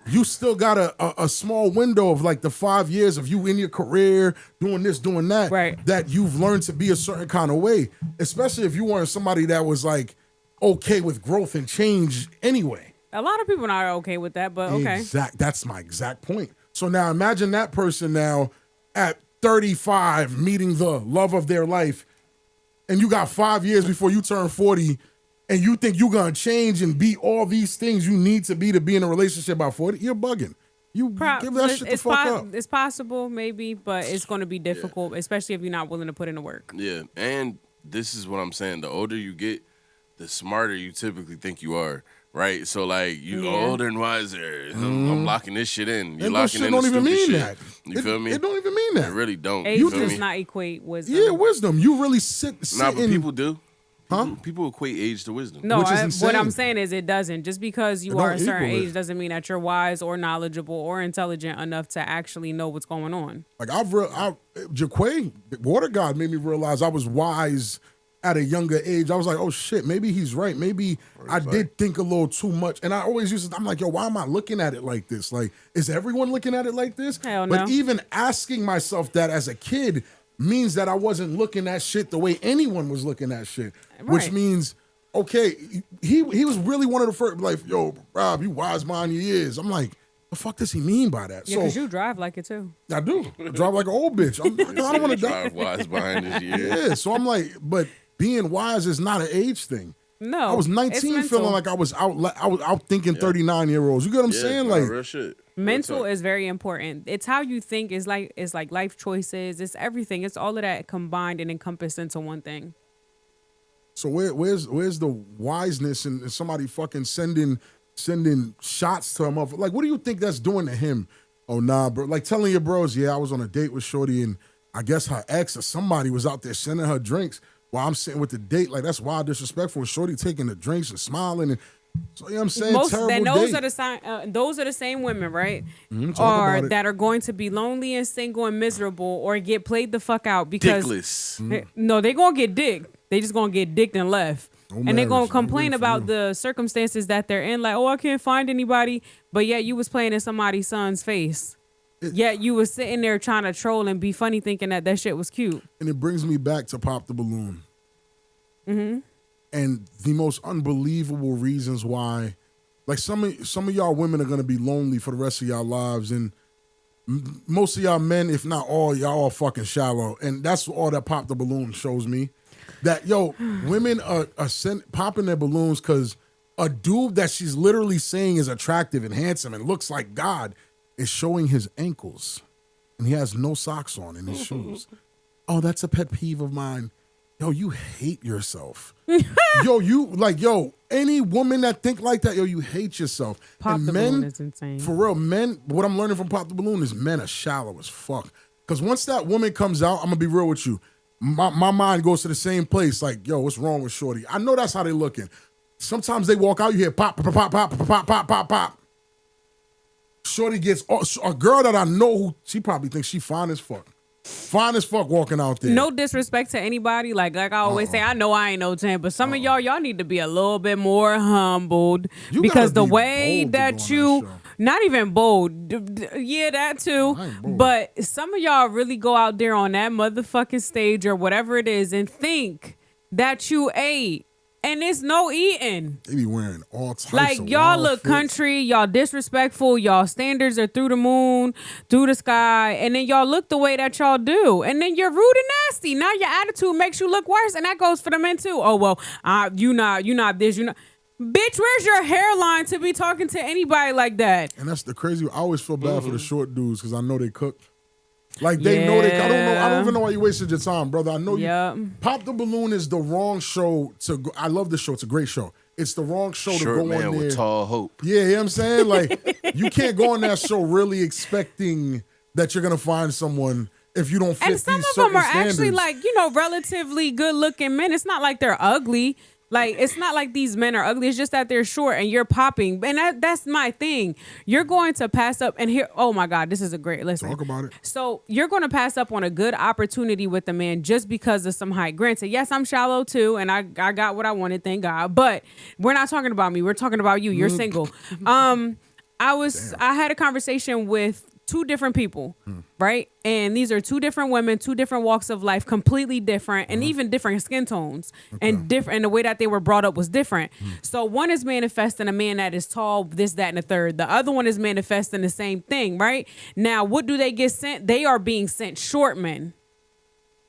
you still got a small window of like the 5 years of you in your career doing this, doing that, right? That you've learned to be a certain kind of way, especially if you weren't somebody that was like okay with growth and change anyway. A lot of people are not okay with that, but okay. That's my exact point. So now imagine that person now at 35 meeting the love of their life. And you got 5 years before you turn 40, and you think you're going to change and be all these things you need to be in a relationship by 40, you're bugging. You give that shit the fuck up. It's possible, maybe, but it's going to be difficult, especially if you're not willing to put in the work. Yeah, and this is what I'm saying. The older you get, the smarter you typically think you are. Right, so like you older and wiser. I'm locking this shit in. You locking in. Don't even mean that. You feel me? It don't even mean that. It really don't. Age does not equate wisdom. Yeah, wisdom. You really sit. Nah, but people do. Huh? People equate age to wisdom. No, what I'm saying is it doesn't. Just because you are a certain age doesn't mean that you're wise or knowledgeable or intelligent enough to actually know what's going on. Like Jaquay, Water God made me realize I was wise at a younger age. I was like, oh shit, maybe he's right. Maybe I did think a little too much. And I always used to, I'm like, yo, why am I looking at it like this? Like, is everyone looking at it like this? Hell no. But even asking myself that as a kid means that I wasn't looking at shit the way anyone was looking at shit. Right. Which means, okay, he was really one of the first, like, yo, Rob, you wise mind your ears. I'm like, the fuck does he mean by that? Yeah, because you drive like it too. I do. I drive like an old bitch. I don't want to drive wise behind his ears. Yeah, so I'm like, but being wise is not an age thing. No, I was 19 feeling like I was out thinking 39-year-olds. You get what I'm saying? Like real shit. Mental is very important. It's how you think. It's like life choices. It's everything. It's all of that combined and encompassed into one thing. So where's the wiseness in somebody fucking sending shots to him? Like, what do you think that's doing to him? Oh nah, bro. Like telling your bros, yeah, I was on a date with Shorty and I guess her ex or somebody was out there sending her drinks while I'm sitting with the date. Like, that's wild disrespectful. Shorty taking the drinks and smiling. And so, you know what I'm saying? Those are the same women, right? That are going to be lonely and single and miserable or get played the fuck out because... Dickless. No, they're going to get dicked. They just going to get dicked and left. And they're going to complain about the circumstances that they're in. Like, oh, I can't find anybody. But yet you was playing in somebody's son's face. Yet you was sitting there trying to troll and be funny thinking that shit was cute. And it brings me back to Pop the Balloon. Mm-hmm. And the most unbelievable reasons why, like some of y'all women are going to be lonely for the rest of y'all lives. And most of y'all men, if not all, y'all all fucking shallow. And that's all that Pop the Balloon shows me. That, yo, women are popping their balloons because a dude that she's literally saying is attractive and handsome and looks like God is showing his ankles. And he has no socks on in his shoes. Oh, that's a pet peeve of mine. Yo, you hate yourself. Any woman that think like that, yo, you hate yourself. Pop the Balloon is insane. For real, men, what I'm learning from Pop the Balloon is men are shallow as fuck. Because once that woman comes out, I'm going to be real with you. My mind goes to the same place. Like, yo, what's wrong with Shorty? I know that's how they looking. Sometimes they walk out, you hear pop, pop, pop, pop, pop, pop, pop, pop. Shorty gets a girl that I know who she probably thinks she fine as fuck. Fine as fuck walking out there. No disrespect to anybody. Like I always say, I know I ain't no 10, but some of y'all need to be a little bit more humbled because the way that you, not even bold, yeah, that too. But some of y'all really go out there on that motherfucking stage or whatever it is and think that you ate. And it's no eating. They be wearing all types like of y'all look fits. Country, y'all disrespectful, y'all standards are through the moon, through the sky, and then y'all look the way that y'all do. And then you're rude and nasty. Now your attitude makes you look worse, and that goes for the men too. Oh well, you not this, you not. Bitch, where's your hairline to be talking to anybody like that? And that's the crazy. I always feel bad for the short dudes because I know they cook. Like they know they. I don't even know why you wasted your time, brother. I know you. Pop the Balloon is the wrong show to go. I love the show. It's a great show. It's the wrong show to go on there. With tall hope. Yeah, you know what I'm saying? Like you can't go on that show really expecting that you're gonna find someone if you don't fit these certain standards. And some of them are actually like, relatively good looking men. It's not like they're ugly. Like, it's not like these men are ugly. It's just that they're short and you're popping. And that's my thing. You're going to pass up and here. Oh, my God. This is a great listen. Talk about it. So you're going to pass up on a good opportunity with the man just because of some height. Granted, yes, I'm shallow too. And I got what I wanted. Thank God. But we're not talking about me. We're talking about you. You're single. I had a conversation with two different people, right? And these are two different women, two different walks of life, completely different, and even different skin tones, and different. And the way that they were brought up was different. So one is manifesting a man that is tall, this, that, and the third. The other one is manifesting the same thing, right? Now, what do they get sent? They are being sent short men.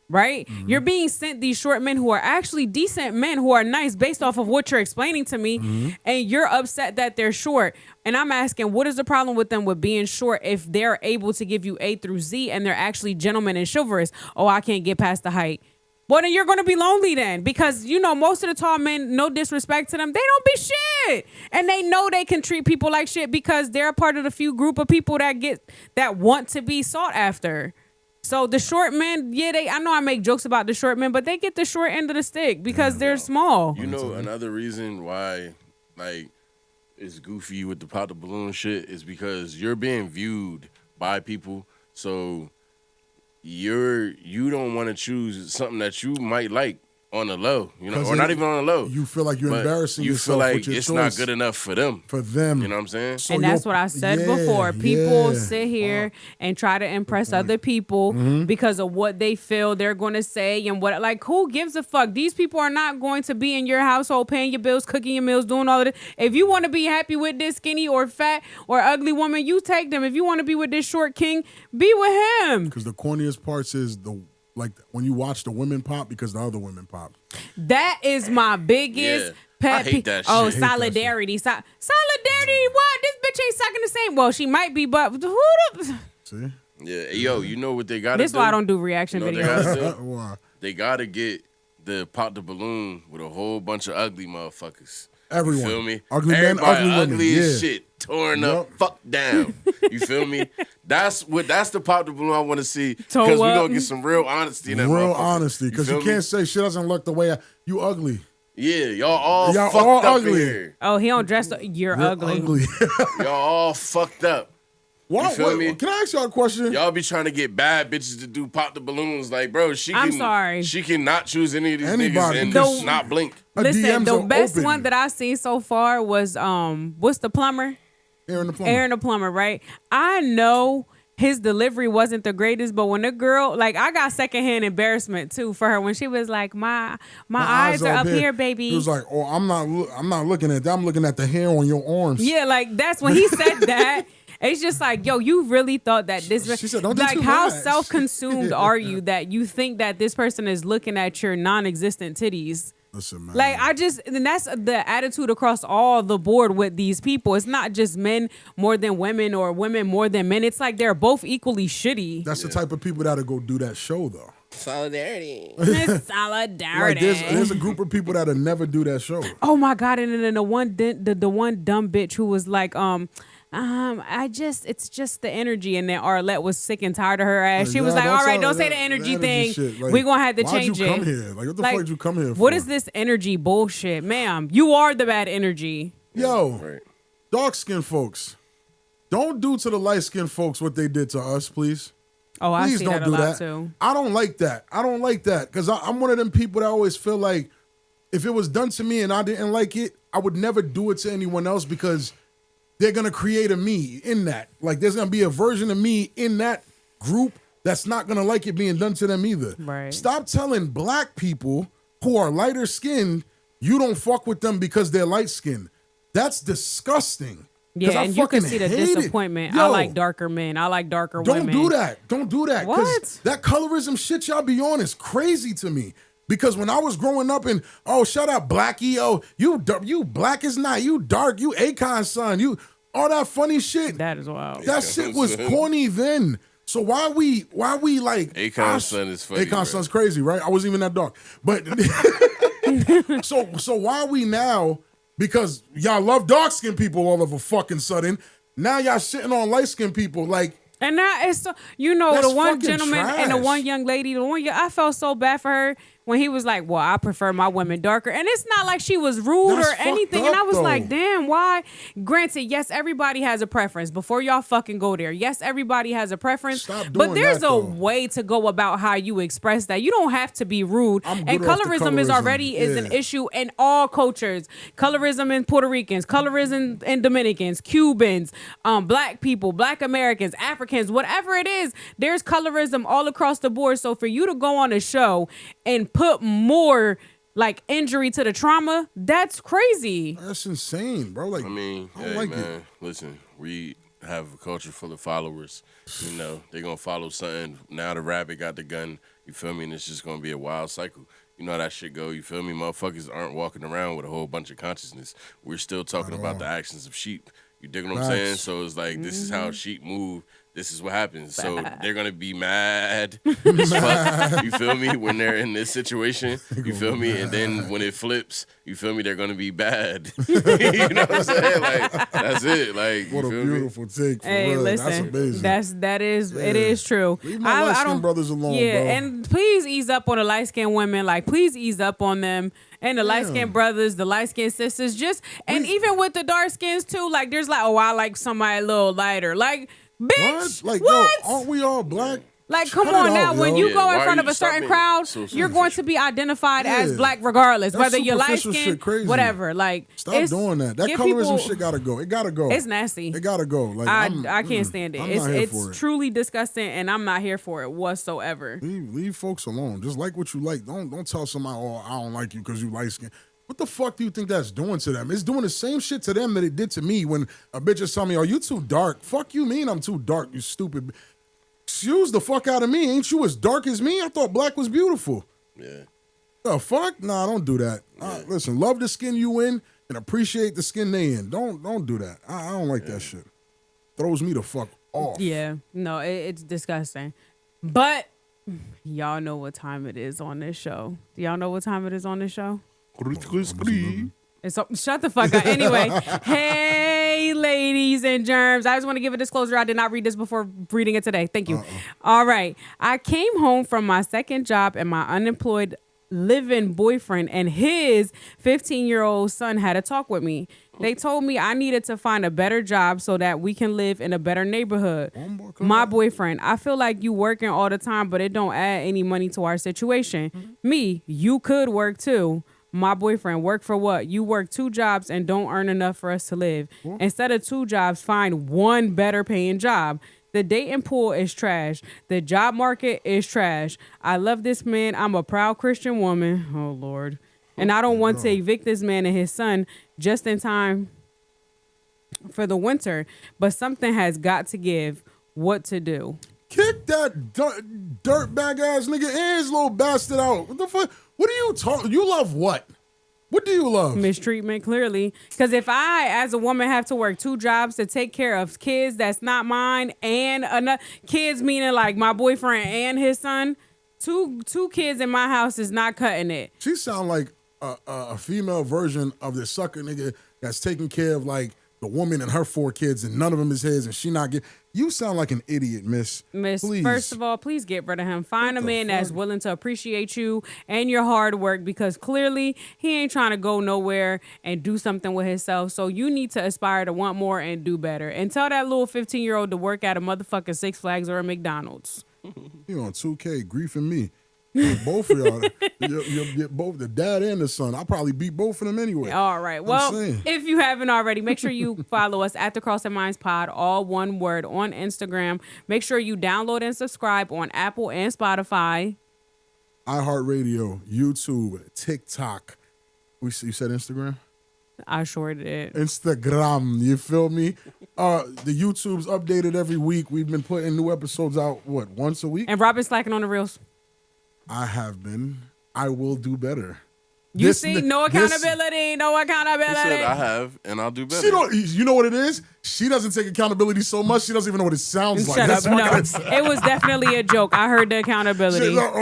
Right? You're being sent these short men who are actually decent men who are nice based off of what you're explaining to me. And you're upset that they're short. And I'm asking, what is the problem with them with being short if they're able to give you A through Z and they're actually gentlemen and chivalrous? Oh, I can't get past the height. Well, then you're going to be lonely then, because, you know, most of the tall men, no disrespect to them, they don't be shit. And they know they can treat people like shit because they're a part of the few group of people that want to be sought after. So the short men, yeah, I know I make jokes about the short men, but they get the short end of the stick because they're small. You know, another reason why, like, it's goofy with the pop the balloon shit is because you're being viewed by people. So you don't want to choose something that you might like on the low, you know, or not even on the low. You feel like you're embarrassing yourself. You feel like with your it's choice. not good enough for them. For them. You know what I'm saying? So and that's what I said before. People sit here and try to impress other people because of what they feel they're going to say and what, like, who gives a fuck? These people are not going to be in your household paying your bills, cooking your meals, doing all of this. If you want to be happy with this skinny or fat or ugly woman, you take them. If you want to be with this short king, be with him. Because the corniest parts is like when you watch the women pop because the other women pop. That is my biggest pet peeve. That shit. Oh, solidarity. Solidarity. What? This bitch ain't sucking the same. Well, she might be, but who the... See? Yeah. Yo, you know what they got to do? This is why I don't do reaction videos. Why? They got to get the pop the balloon with a whole bunch of ugly motherfuckers. Everyone. You feel me? Ugly Everybody men, ugly ugly women. as shit. Torn up, fucked down. You feel me? That's the pop the balloon I want to see. Because we're going to get some real honesty in that real honesty. Because you can't say shit doesn't look the way you ugly. Yeah, y'all all fucked up ugly. here. Oh, he don't dress. You're ugly. Y'all all fucked up. What? Can I ask y'all a question? Y'all be trying to get bad bitches to do pop the balloons. Like, bro, she cannot choose any of these niggas and just not blink. Listen, the best one that I've seen so far was what's the plumber? Aaron the plumber, right? I know his delivery wasn't the greatest, but when the girl, like, I got secondhand embarrassment too for her when she was like, my eyes are up here, baby. He was like, oh, I'm not looking at that. I'm looking at the hair on your arms. Yeah, like that's when he said that. It's just like, yo, you really thought that this... She said, don't do like, too how much. self-consumed are you that you think that this person is looking at your non-existent titties? Listen, man. Like, and that's the attitude across all the board with these people. It's not just men more than women or women more than men. It's like they're both equally shitty. That's the type of people that'll go do that show, though. Solidarity. Solidarity. Like there's a group of people that'll never do that show. Oh, my God. And then the one dumb bitch who was like, it's just the energy, and then Arlette was sick and tired of her ass. She was like, all right, don't say the energy thing. Like, we're going to have to change it. Why'd you come here? Like, what the fuck did you come here for? What is this energy bullshit? Ma'am, you are the bad energy. Yo, dark-skinned folks, don't do to the light-skinned folks what they did to us, please. Oh, I please see don't that a do lot that. too. I don't like that. Because I'm one of them people that always feel like if it was done to me and I didn't like it, I would never do it to anyone else because they're going to create a me in that. Like, there's going to be a version of me in that group that's not going to like it being done to them either. Right. Stop telling black people who are lighter skinned, you don't fuck with them because they're light skinned. That's disgusting. Yeah, and you can see the disappointment. I like darker men. I like darker women. Don't do that. Don't do that. What? That colorism shit y'all be on is crazy to me. Because when I was growing up and, oh, shut up, Blackie. Oh, you black as night. You dark. You Akon's son. You all that funny shit. That is wild. That shit was corny then. So why we like Akon's son is funny. Akon's son's crazy, right? I wasn't even that dark. But so why we now, because y'all love dark-skinned people all of a fucking sudden, now y'all shitting on light-skinned people like. And now it's so, you know, the one gentleman trash. and the one young lady, I felt so bad for her when he was like, well, I prefer my women darker. And it's not like she was rude or anything. And I was like, damn, why? Granted, yes, everybody has a preference. Before y'all fucking go there. Yes, everybody has a preference. But there's a way to go about how you express that. You don't have to be rude. And colorism is already an issue in all cultures. Colorism in Puerto Ricans, colorism in Dominicans, Cubans, black people, black Americans, Africans, whatever it is, there's colorism all across the board. So for you to go on a show and put more like injury to the trauma, that's crazy. That's insane, bro. Like, I mean, I don't like man, it. Listen, we have a culture full of followers. You know, they're gonna follow something. Now the rabbit got the gun. You feel me? And it's just gonna be a wild cycle. You know how that shit go. You feel me? Motherfuckers aren't walking around with a whole bunch of consciousness. We're still talking about the actions of sheep. You dig what I'm saying? So it's like, this is how sheep move. this is what happens. So they're gonna be mad as fuck. You feel me? When they're in this situation, you feel me? And then when it flips, you feel me? They're gonna be bad. You know what I'm saying? Like that's it. Like what a beautiful take. Hey, real. listen, that's amazing. It is true. Leave my light-skinned brothers alone, bro. And please ease up on the light-skinned women. Like, please ease up on them. And the light-skinned brothers, the light-skinned sisters, and even with the dark skins too, like there's like, I like somebody a little lighter. Like, bitch, what? Like, what? Yo, aren't we all black? Like, come on now. When you go in front of a certain crowd, so you're going to be identified as black regardless, whether you're light skinned, whatever. Like, stop doing that. That colorism shit gotta go. It gotta go. It's nasty. It gotta go. Like, I can't stand it. It's truly disgusting, and I'm not here for it whatsoever. Leave folks alone. Just like what you like. Don't tell somebody, oh, I don't like you because you light skinned. What the fuck do you think that's doing to them? It's doing the same shit to them that it did to me when a bitch is telling me, "Oh, you too dark." Fuck you mean I'm too dark, you stupid. Excuse the fuck out of me. Ain't you as dark as me? I thought black was beautiful. Yeah. The fuck? Nah, don't do that. Listen, love the skin you in and appreciate the skin they in. Don't do that. I don't like that shit. Throws me the fuck off. Yeah. No, it's disgusting. But y'all know what time it is on this show. Do y'all know what time it is on this show? Shut the fuck up. Anyway, hey, ladies and germs. I just want to give a disclosure. I did not read this before reading it today. Thank you. All right. I came home from my second job and my unemployed live-in boyfriend and his 15-year-old son had a talk with me. They told me I needed to find a better job so that we can live in a better neighborhood. My boyfriend, I feel like you working all the time, but it don't add any money to our situation. Me, you could work too. My boyfriend, work for what? You work 2 jobs and don't earn enough for us to live. Instead of 2 jobs, find one better paying job. The dating pool is trash. The job market is trash. I love this man. I'm a proud Christian woman. Oh, Lord. And I don't want to evict this man and his son just in time for the winter. But something has got to give. What to do? Kick that dirtbag ass nigga and his little bastard out. What the fuck? What are you talking? You love what? What do you love? Mistreatment, clearly. Because if I, as a woman, have to work 2 jobs to take care of kids that's not mine, and kids meaning like my boyfriend and his son, two kids in my house is not cutting it. She sound like a female version of the sucker nigga that's taking care of like the woman and her 4 kids, and none of them is his, and she not get. You sound like an idiot, miss. Please. First of all, please get rid of him. Find a man that's willing to appreciate you and your hard work, because clearly he ain't trying to go nowhere and do something with himself. So you need to aspire to want more and do better. And tell that little 15-year-old to work at a motherfucking Six Flags or a McDonald's. You on 2K griefing me. Both of y'all, you're both the dad and the son. I'll probably beat both of them anyway. All right. Well, if you haven't already, make sure you follow us at the Crossing Minds Pod, all one word, on Instagram. Make sure you download and subscribe on Apple and Spotify, iHeartRadio, YouTube, TikTok. You said Instagram? I sure did. Instagram, you feel me? The YouTube's updated every week. We've been putting new episodes out, once a week? And Robin's slacking on the reels. I have been. I will do better. You see, no accountability, no accountability. He said I have, and I'll do better. You know what it is? She doesn't take accountability so much, she doesn't even know what it sounds like. Shut up. No, it was definitely a joke. I heard the accountability. Look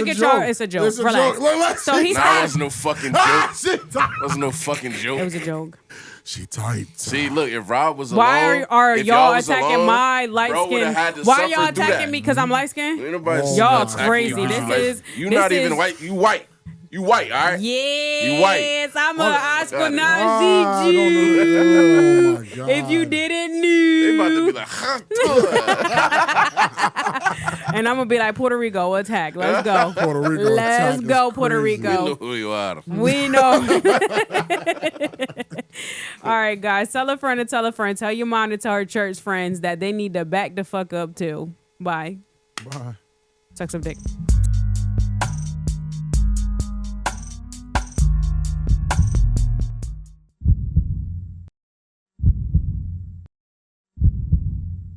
at y'all. It's a joke. It's a Relax. joke. So he said, that was no fucking joke. That was no fucking joke. It was a joke. She tight. See, look, if Rob was alone, why are y'all attacking alone, my light skin? Why are y'all attacking me because I'm light skinned? Y'all crazy. You not even white. You white. You white, all right? Yes, you white. I'm an Oscar Najee. Oh my God. If you didn't know. They about to be like, and I'm going to be like, Puerto Rico, attack. Let's go. Puerto Rico Let's go, Puerto Rico. We know who you are. We know. All right, guys. Tell a friend to tell a friend. Tell your mom to tell her church friends that they need to back the fuck up too. Bye. Bye. Suck some dick.